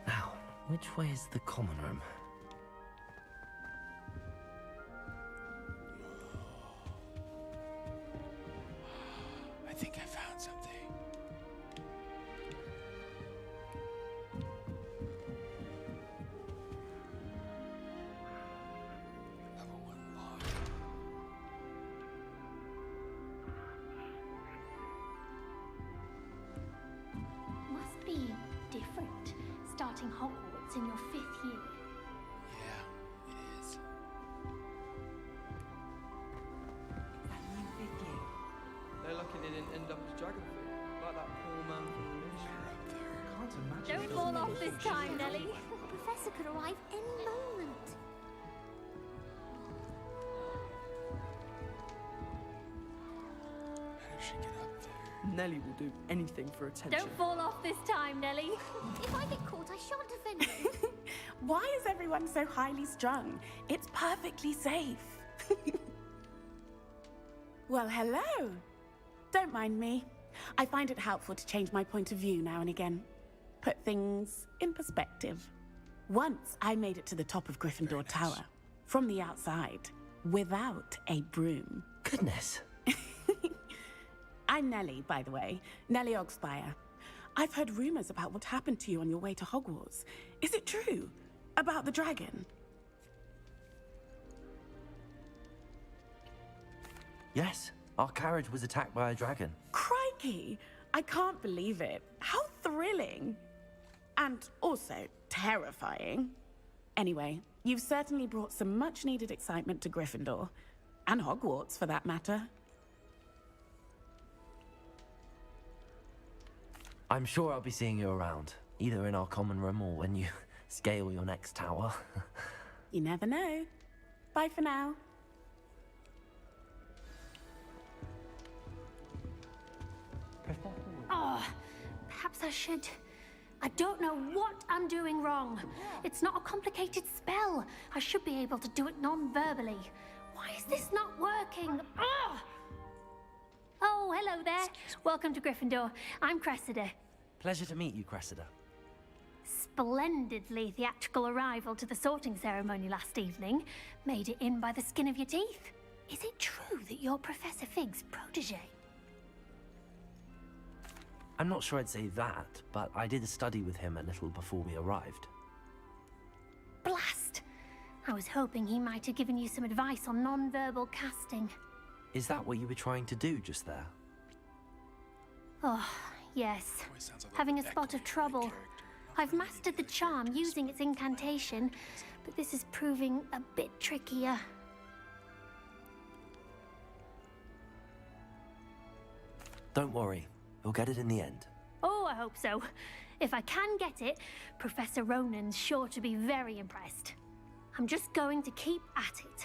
Now, which way is the common room? I think I found something. starting Hogwarts in your 5th year. Yeah, it is. That new 5th year. They're lucky they didn't end up as Dragonfly, like that poor man from the ministry. Can't imagine. Don't fall off this time, Nelly. The professor could arrive any moment. How does she get up there? Nelly will do anything for attention. Don't fall off this time, Nelly. If I get caught, I shan't offend you. Why is everyone so highly strung? It's perfectly safe. Well, hello. Don't mind me. I find it helpful to change my point of view now and again. Put things in perspective. Once I made it to the top of Gryffindor Tower, from the outside, without a broom. Goodness. I'm Nellie, by the way. Nellie Ogspire. I've heard rumors about what happened to you on your way to Hogwarts. Is it true? About the dragon? Yes, our carriage was attacked by a dragon. Crikey! I can't believe it. How thrilling! And also terrifying. Anyway, you've certainly brought some much-needed excitement to Gryffindor. And Hogwarts, for that matter. I'm sure I'll be seeing you around, either in our common room or when you scale your next tower. You never know. Bye for now. Oh, perhaps I should. I don't know what I'm doing wrong. It's not a complicated spell. I should be able to do it non-verbally. Why is this not working? Ah! Oh, hello there. Welcome to Gryffindor. I'm Cressida. Pleasure to meet you, Cressida. Splendidly theatrical arrival to the sorting ceremony last evening. Made it in by the skin of your teeth. Is it true that you're Professor Fig's protege? I'm not sure I'd say that, but I did study with him a little before we arrived. Blast! I was hoping he might have given you some advice on non-verbal casting. Is that what you were trying to do just there? Oh, yes. Having a spot of trouble. I've mastered the charm using its incantation, but this is proving a bit trickier. Don't worry, you'll get it in the end. Oh, I hope so. If I can get it, Professor Ronan's sure to be very impressed. I'm just going to keep at it.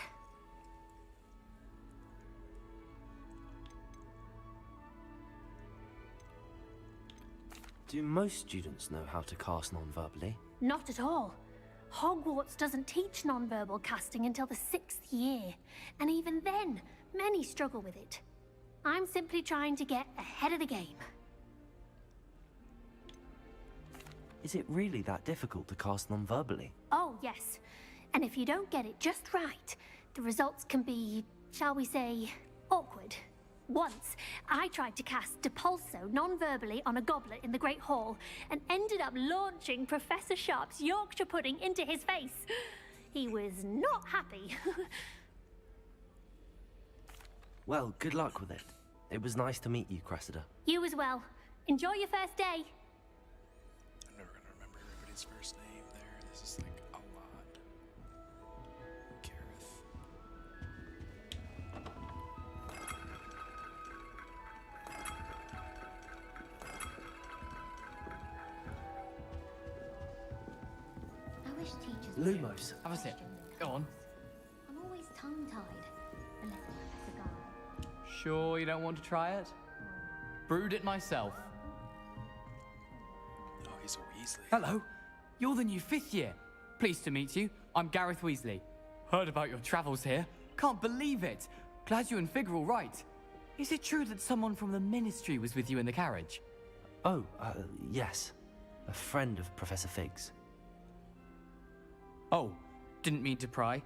Do most students know how to cast non-verbally? Not at all. Hogwarts doesn't teach non-verbal casting until the 6th year, and even then, many struggle with it. I'm simply trying to get ahead of the game. Is it really that difficult to cast non-verbally? Oh, yes. And if you don't get it just right, the results can be, shall we say, awkward. Once, I tried to cast Depulso non-verbally on a goblet in the Great Hall and ended up launching Professor Sharp's Yorkshire pudding into his face. He was not happy. Well, good luck with it. It was nice to meet you, Cressida. You as well. Enjoy your first day. I'm never gonna remember everybody's first name there. This is like a lot. Gareth. I wish teachers Lumos. Have a sip. Go on. I'm always tongue-tied. Unless I have a cigar. Sure you don't want to try it? Brewed it myself. Oh, he's a Weasley. Hello. You're the new 5th year. Pleased to meet you. I'm Gareth Weasley. Heard about your travels here. Can't believe it. Glad you and Fig are all right. Is it true that someone from the Ministry was with you in the carriage? Oh, yes. A friend of Professor Fig's. Oh, didn't mean to pry.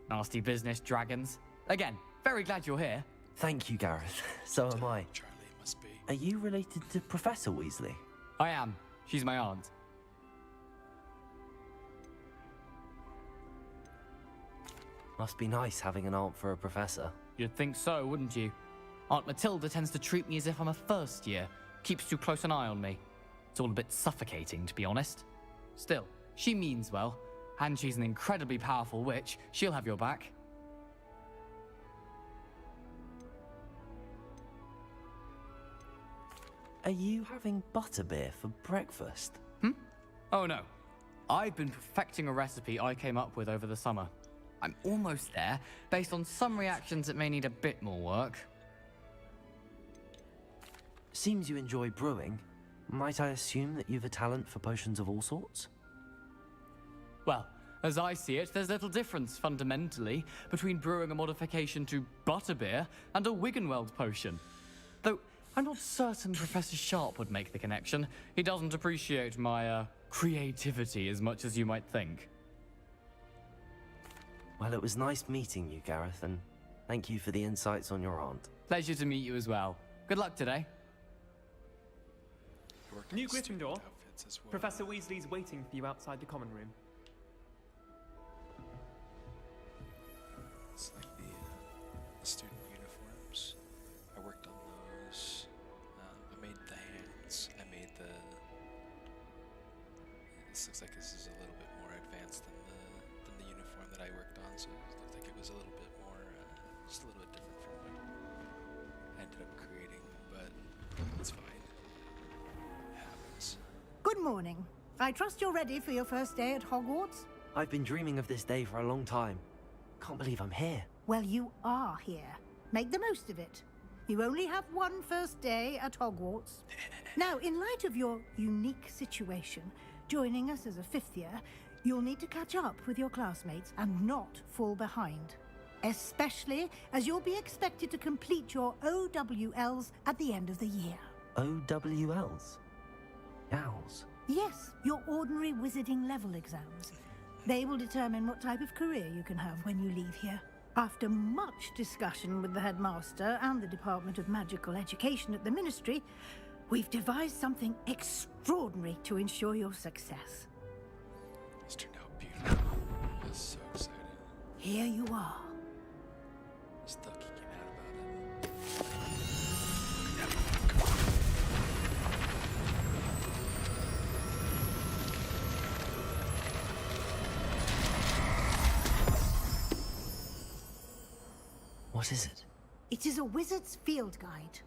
Nasty business, dragons. Again, very glad you're here. Thank you, Gareth. So am I. Charlie must be. Are you related to Professor Weasley? I am. She's my aunt. Must be nice having an aunt for a professor. You'd think so, wouldn't you? Aunt Matilda tends to treat me as if I'm a first year. Keeps too close an eye on me. It's all a bit suffocating, to be honest. Still, She means well, and she's an incredibly powerful witch. She'll have your back. Are you having butterbeer for breakfast? Oh no. I've been perfecting a recipe I came up with over the summer. I'm almost there, based on some reactions that may need a bit more work. Seems you enjoy brewing. Might I assume that you've a talent for potions of all sorts? Well, as I see it, there's little difference, fundamentally, between brewing a modification to butterbeer and a Wiggenweld potion. Though, I'm not certain Professor Sharp would make the connection. He doesn't appreciate my, creativity as much as you might think. Well, it was nice meeting you, Gareth, and thank you for the insights on your aunt. Pleasure to meet you as well. Good luck today. New Gryffindor. Professor Weasley's waiting for you outside the common room. It's like the student uniforms. I worked on those. I made the hands. I made the... This looks like this is a little bit more advanced than the uniform that I worked on, so it looked like it was a little bit more, just a little bit different from what I ended up creating, but it's fine. It happens. Good morning. I trust you're ready for your first day at Hogwarts? I've been dreaming of this day for a long time. Can't believe I'm here. Well, you are here. Make the most of it. You only have one first day at Hogwarts. Now, in light of your unique situation, joining us as a fifth year, you'll need to catch up with your classmates and not fall behind. Especially as you'll be expected to complete your OWLs at the end of the year. OWLs? Owls? Yes, your ordinary wizarding level exams. They will determine what type of career you can have when you leave here. After much discussion with the headmaster and the Department of Magical Education at the Ministry, we've devised something extraordinary to ensure your success. This turned out beautiful. I was so excited. Here you are. Still geeking out about it. What is it? It is a wizard's field guide.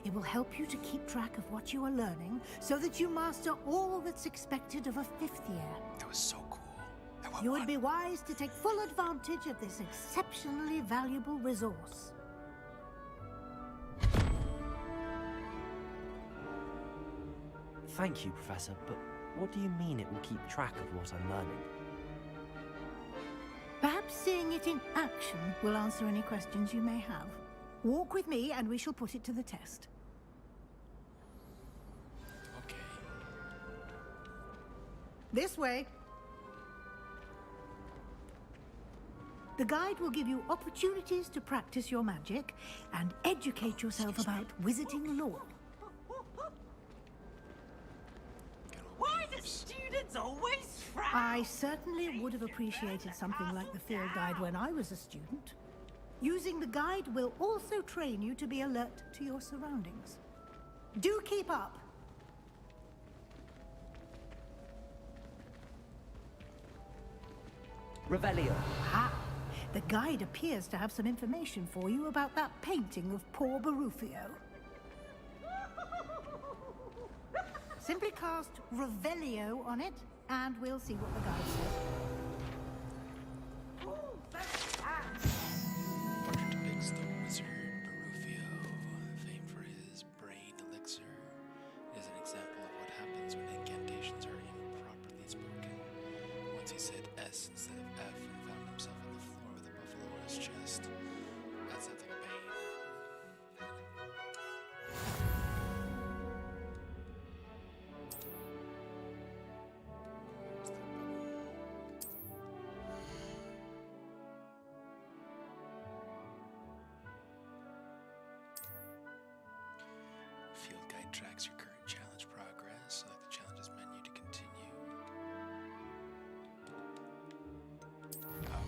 It will help you to keep track of what you are learning so that you master all that's expected of a fifth year. That was so cool. You would be wise to take full advantage of this exceptionally valuable resource. Thank you, Professor, but what do you mean it will keep track of what I'm learning? Perhaps seeing it in action will answer any questions you may have. Walk with me and we shall put it to the test. Okay. This way. The guide will give you opportunities to practice your magic and educate yourself about wizarding lore. Why do students always frown? I certainly would have appreciated something like the field guide when I was a student. Using the guide will also train you to be alert to your surroundings. Do keep up. Revelio. Ah, the guide appears to have some information for you about that painting of poor Barufio. Simply cast Revelio on it, and we'll see what the guide says. Portrait depicts the wizard Barufio, famed for his brain elixir. It is an example of what happens when incantations are improperly spoken. Once he said S instead of F and found himself on the floor with a buffalo on his chest. That sounds like a pain. Field guide tracks your current challenge progress. Select the challenges menu to continue. Okay.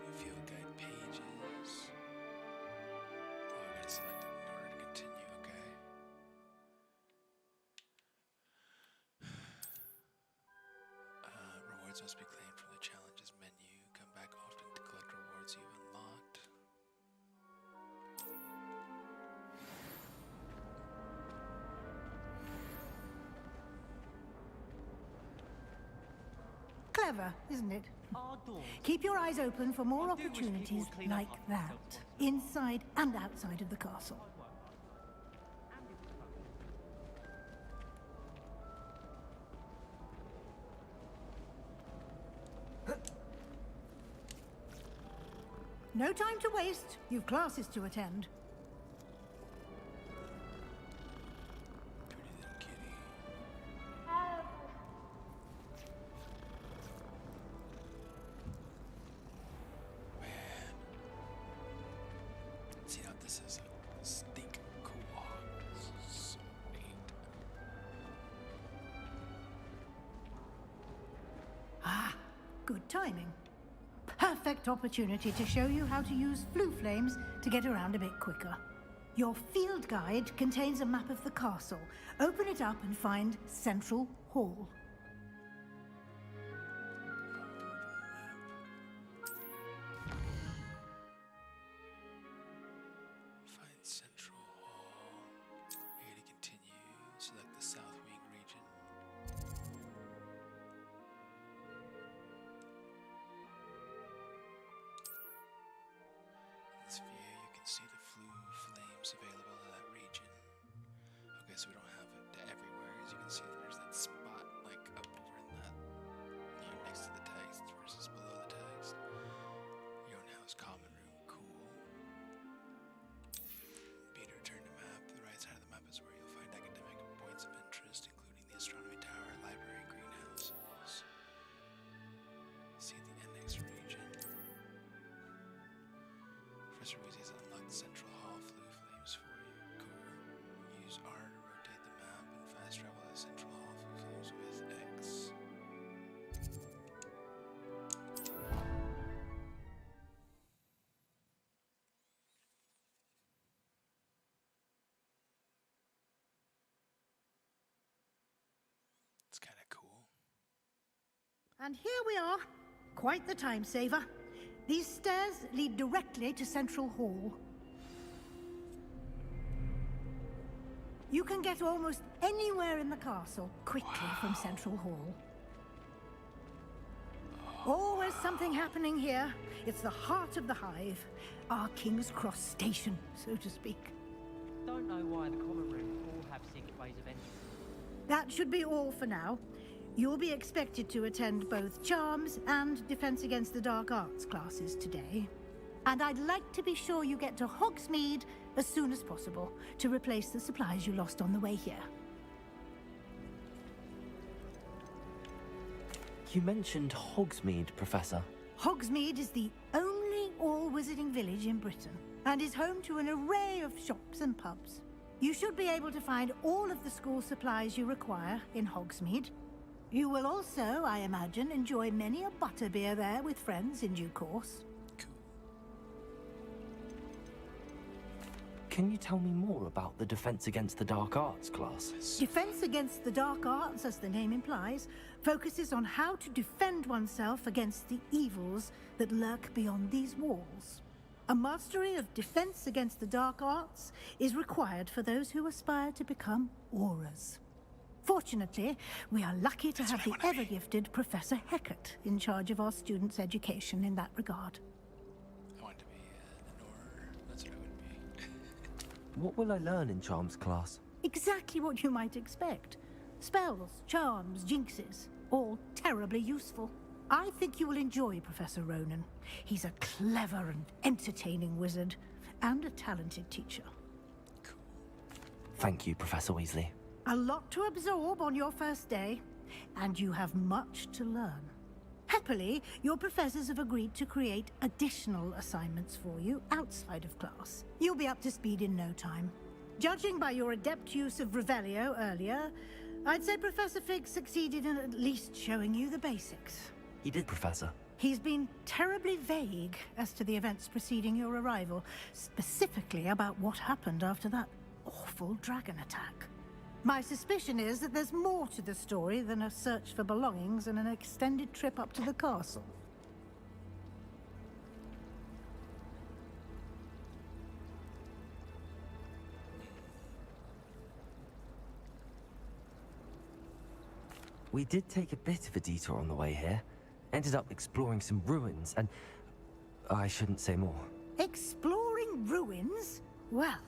New field guide pages. Oh, I gotta select it in order to continue, okay. Points must be claimed from the challenges menu. Come back often to collect rewards you've unlocked. Clever, isn't it? Keep your eyes open for more opportunities like that, inside and outside of the castle. No time to waste. You've classes to attend. See how this is a stink cool. This is so neat. Ah, good timing. Perfect opportunity to show you how to use flue flames to get around a bit quicker. Your field guide contains a map of the castle. Open it up and find Central Hall. Find Central Hall. A to continue. Select the South Wing region. In this view, you can see the flue flames available in that region. Okay, so we don't have it everywhere. As you can see, there's that spot like up over in that next to the text versus below the text. Your own house common room, cool. B to return to map. The right side of the map is where you'll find academic points of interest, including the astronomy tower, library, greenhouses. See the index region. Professor Weasley's unlocked Central Hall flue flames for you. Cool. Use R to rotate the map and fast travel to Central Hall flue flames with X. It's kind of cool. And here we are. Quite the time saver. These stairs lead directly to Central Hall. You can get almost anywhere in the castle quickly from Central Hall. Always something happening here. It's the heart of the Hive. Our King's Cross station, so to speak. Don't know why the common room all have secret ways of entry. That should be all for now. You'll be expected to attend both Charms and Defense Against the Dark Arts classes today. And I'd like to be sure you get to Hogsmeade as soon as possible to replace the supplies you lost on the way here. You mentioned Hogsmeade, Professor. Hogsmeade is the only all-wizarding village in Britain and is home to an array of shops and pubs. You should be able to find all of the school supplies you require in Hogsmeade. You will also, I imagine, enjoy many a butterbeer there with friends in due course. Can you tell me more about the Defense Against the Dark Arts class? Defense Against the Dark Arts, as the name implies, focuses on how to defend oneself against the evils that lurk beyond these walls. A mastery of Defense Against the Dark Arts is required for those who aspire to become Aurors. Fortunately, we are lucky to have the ever-gifted Professor Hecat in charge of our students' education in that regard. I want to be an Auror. That's what I would be. What will I learn in Charms class? Exactly what you might expect. Spells, charms, jinxes, all terribly useful. I think you will enjoy Professor Ronan. He's a clever and entertaining wizard, and a talented teacher. Thank you, Professor Weasley. A lot to absorb on your first day, and you have much to learn. Happily, your professors have agreed to create additional assignments for you outside of class. You'll be up to speed in no time. Judging by your adept use of Revelio earlier, I'd say Professor Fig succeeded in at least showing you the basics. He did, Professor. He's been terribly vague as to the events preceding your arrival, specifically about what happened after that awful dragon attack. My suspicion is that there's more to the story than a search for belongings and an extended trip up to the castle. We did take a bit of a detour on the way here. Ended up exploring some ruins and... I shouldn't say more. Exploring ruins? Well,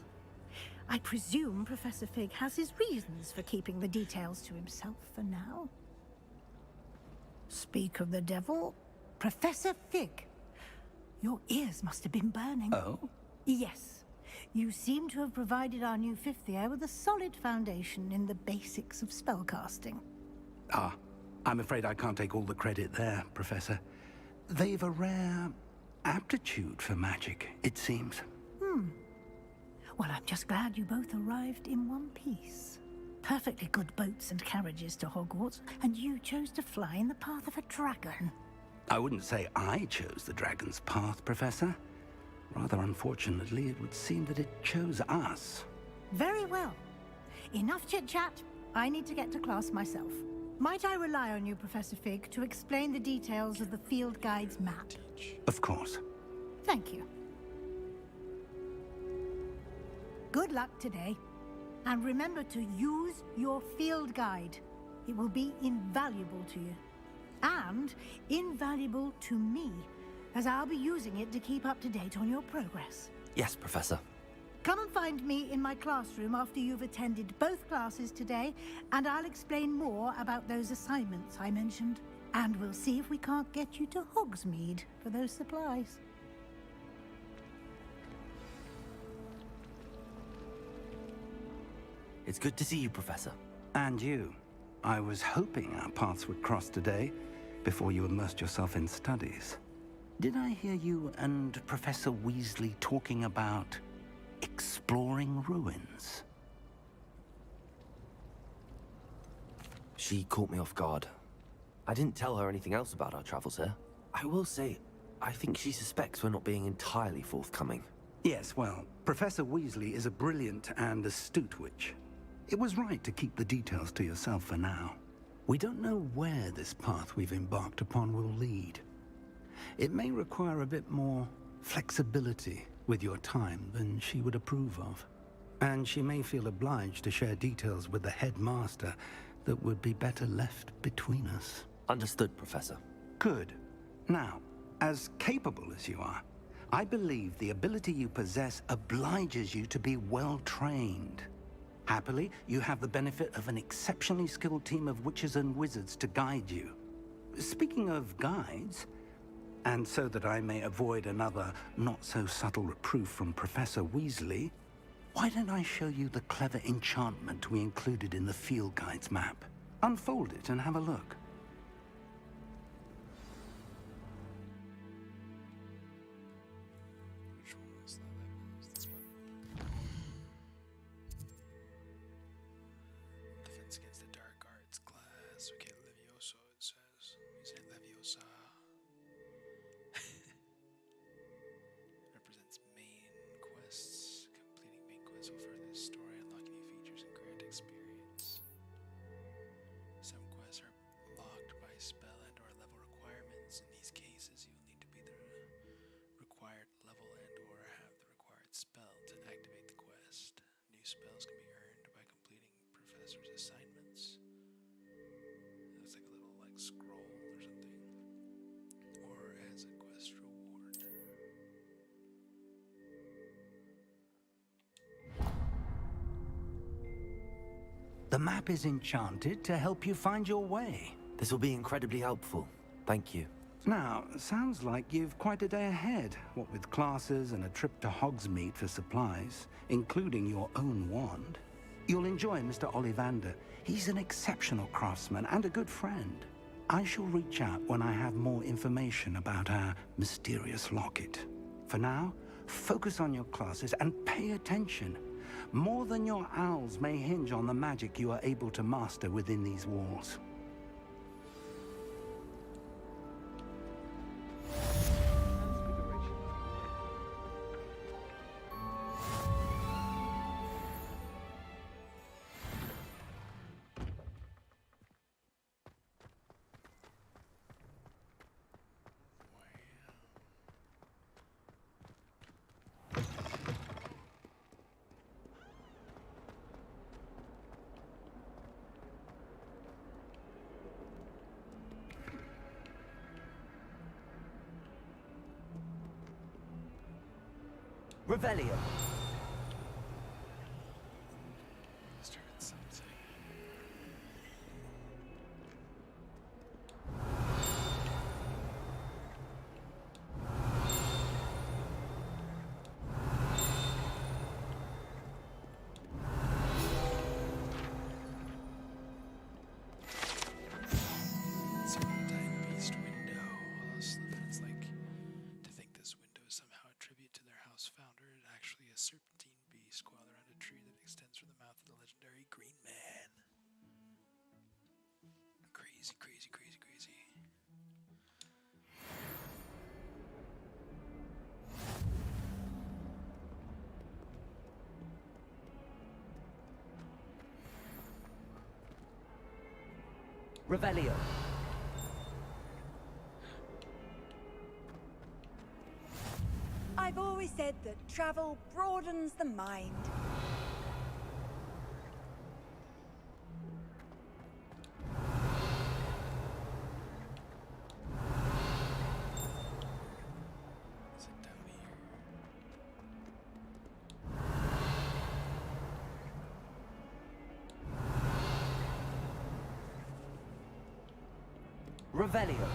I presume Professor Fig has his reasons for keeping the details to himself for now. Speak of the devil, Professor Fig. Your ears must have been burning. Oh? Yes. You seem to have provided our new fifth year with a solid foundation in the basics of spellcasting. Ah, I'm afraid I can't take all the credit there, Professor. They've a rare aptitude for magic, it seems. Well, I'm just glad you both arrived in one piece. Perfectly good boats and carriages to Hogwarts, and you chose to fly in the path of a dragon. I wouldn't say I chose the dragon's path, Professor. Rather unfortunately, it would seem that it chose us. Very well. Enough chit-chat. I need to get to class myself. Might I rely on you, Professor Fig, to explain the details of the field guide's map? Of course. Thank you. Good luck today. And remember to use your field guide. It will be invaluable to you. And invaluable to me, as I'll be using it to keep up to date on your progress. Yes, Professor. Come and find me in my classroom after you've attended both classes today, and I'll explain more about those assignments I mentioned. And we'll see if we can't get you to Hogsmeade for those supplies. It's good to see you, Professor. And you. I was hoping our paths would cross today, before you immersed yourself in studies. Did I hear you and Professor Weasley talking about exploring ruins? She caught me off guard. I didn't tell her anything else about our travels here. I will say, I think she suspects we're not being entirely forthcoming. Yes, well, Professor Weasley is a brilliant and astute witch. It was right to keep the details to yourself for now. We don't know where this path we've embarked upon will lead. It may require a bit more flexibility with your time than she would approve of. And she may feel obliged to share details with the headmaster that would be better left between us. Understood, Professor. Good. Now, as capable as you are, I believe the ability you possess obliges you to be well-trained. Happily, you have the benefit of an exceptionally skilled team of witches and wizards to guide you. Speaking of guides, and so that I may avoid another not-so-subtle reproof from Professor Weasley, why don't I show you the clever enchantment we included in the field guide's map? Unfold it and have a look. Which one was that? That was this one. Defense against the dark arts class. Okay, Levioso it says. You say Leviosa. Represents main quests. Completing main quests will further the story, unlocking new features and grant experience. Some quests are locked by spell and or level requirements. In these cases, you will need to be the required level and or have the required spell to activate the quest. New spells can be earned by completing professor's assignments. It looks like a little scroll or something. Or as a quest reward. The map is enchanted to help you find your way. This will be incredibly helpful. Thank you. Now, sounds like you've quite a day ahead, what with classes and a trip to Hogsmeade for supplies, including your own wand. You'll enjoy Mr. Ollivander. He's an exceptional craftsman and a good friend. I shall reach out when I have more information about our mysterious locket. For now, focus on your classes and pay attention. More than your owls may hinge on the magic you are able to master within these walls. Revelio. Start something. Serpentine Beast window. It's like to think this window is somehow a tribute to their house founder. It actually is serpentine beast coiled around a tree that extends from the mouth of the legendary Green Man. Crazy, crazy, crazy, crazy. Revelio. I've always said that travel broadens the mind. Is it down here? Revelio.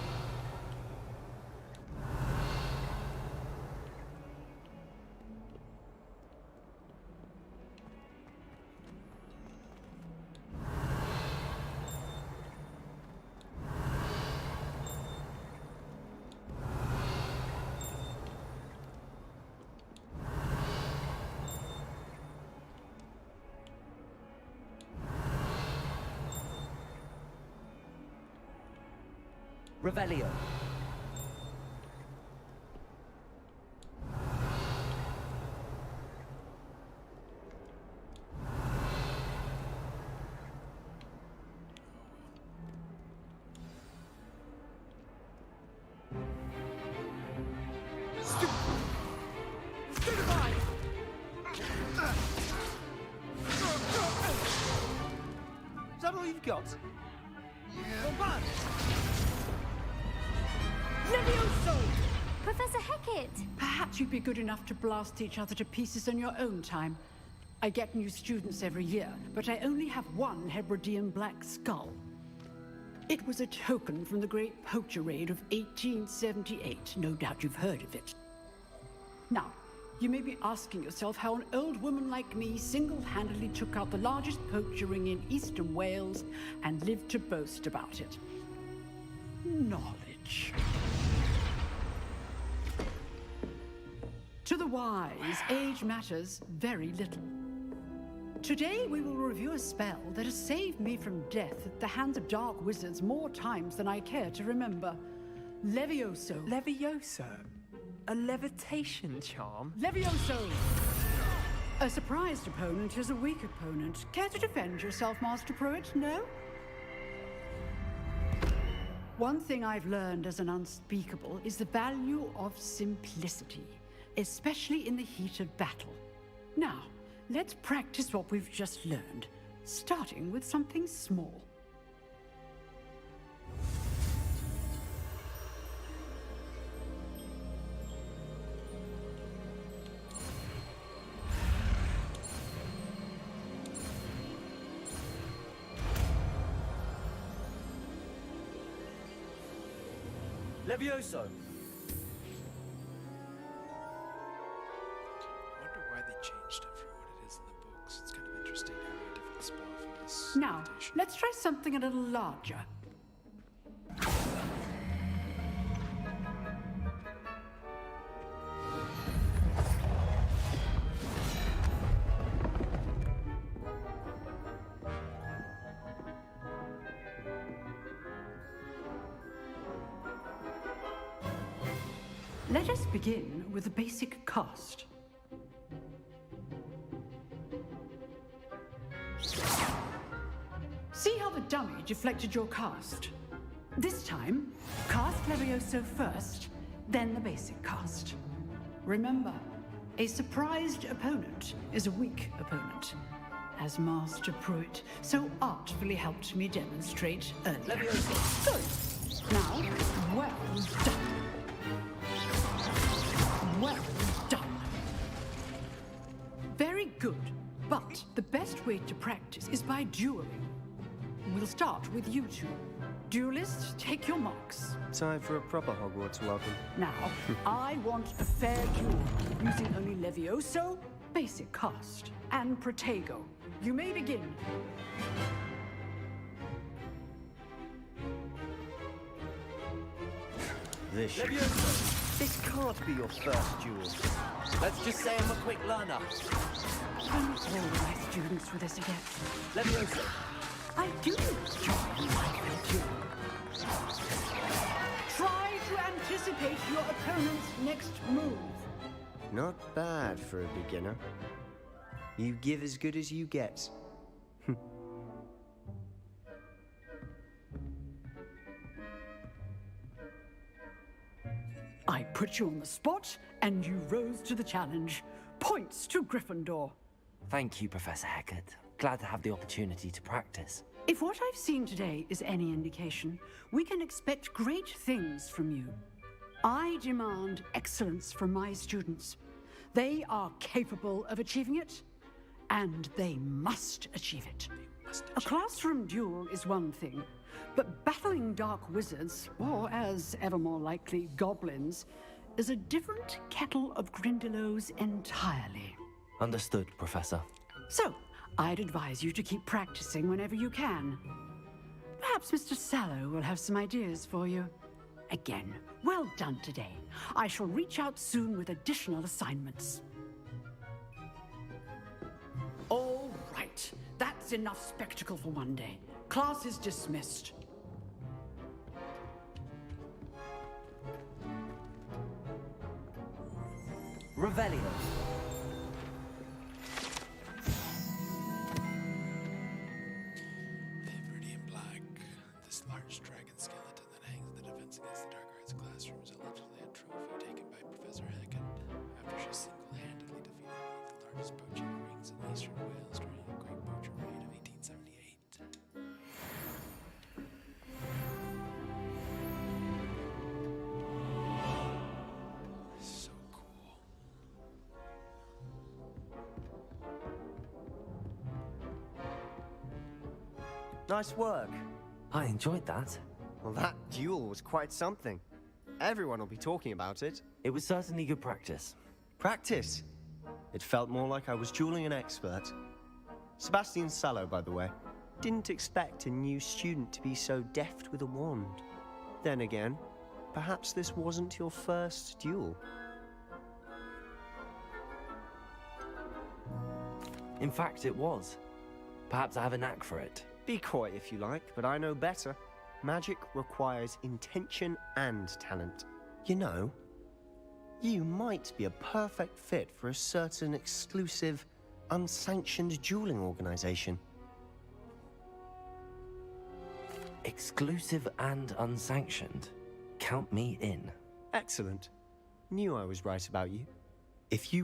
Revelio. Is that all you've got? Come on! Levioso! Professor Hecat! Perhaps you'd be good enough to blast each other to pieces in your own time. I get new students every year, but I only have one Hebridean black skull. It was a token from the Great Poacher Raid of 1878. No doubt you've heard of it. Now, you may be asking yourself how an old woman like me single-handedly took out the largest poacher ring in eastern Wales and lived to boast about it. Knowledge. To the wise, age matters very little. Today we will review a spell that has saved me from death at the hands of dark wizards more times than I care to remember. Levioso. Levioso? A levitation charm? Levioso! A surprised opponent is a weak opponent. Care to defend yourself, Master Pruitt? No? One thing I've learned as an unspeakable is the value of simplicity, especially in the heat of battle. Now, let's practice what we've just learned, starting with something small. Levioso! I wonder why they changed it from what it is in the books. It's kind of interesting having a different spell for this. Now, let's try something a little larger. Let us begin with a basic cast. See how the dummy deflected your cast? This time, cast Levioso first, then the basic cast. Remember, a surprised opponent is a weak opponent, as Master Pruitt so artfully helped me demonstrate earlier. Levioso! Good. Now, well done. Well done. The best way to practice is by dueling. We'll start with you two. Duelists, take your marks. Time for a proper Hogwarts welcome. Now, I want a fair duel, using only Levioso, basic cast, and Protego. You may begin. This can't be your first duel. Let's just say I'm a quick learner. When all my students with us again. Leviosa. I do join my duel. Try to anticipate your opponent's next move. Not bad for a beginner. You give as good as you get. I put you on the spot, and you rose to the challenge. Points to Gryffindor. Thank you, Professor Hecat. Glad to have the opportunity to practice. If what I've seen today is any indication, we can expect great things from you. I demand excellence from my students. They are capable of achieving it, and they must achieve it. A classroom duel is one thing, but battling dark wizards, or as ever more likely, goblins, is a different kettle of Grindylows entirely. Understood, Professor. So, I'd advise you to keep practicing whenever you can. Perhaps Mr. Sallow will have some ideas for you. Again, well done today. I shall reach out soon with additional assignments. All right, that's enough spectacle for one day. Class is dismissed. Revelio. Viridian Black. This large dragon skeleton that hangs in the defense against the Dark Arts classroom is allegedly a trophy taken by Professor Hecat after she single-handedly defeated one of the largest poaching rings in eastern Wales during a great poacher raid of 1878. So cool. Nice work. I enjoyed that. Well, that duel was quite something. Everyone will be talking about it. It was certainly good practice. Practice? It felt more like I was dueling an expert. Sebastian Sallow, by the way. Didn't expect a new student to be so deft with a wand. Then again, perhaps this wasn't your first duel. In fact, it was. Perhaps I have a knack for it. Be coy if you like, but I know better. Magic requires intention and talent. You know, you might be a perfect fit for a certain exclusive, unsanctioned dueling organization. Exclusive and unsanctioned? Count me in. Excellent. Knew I was right about you. If you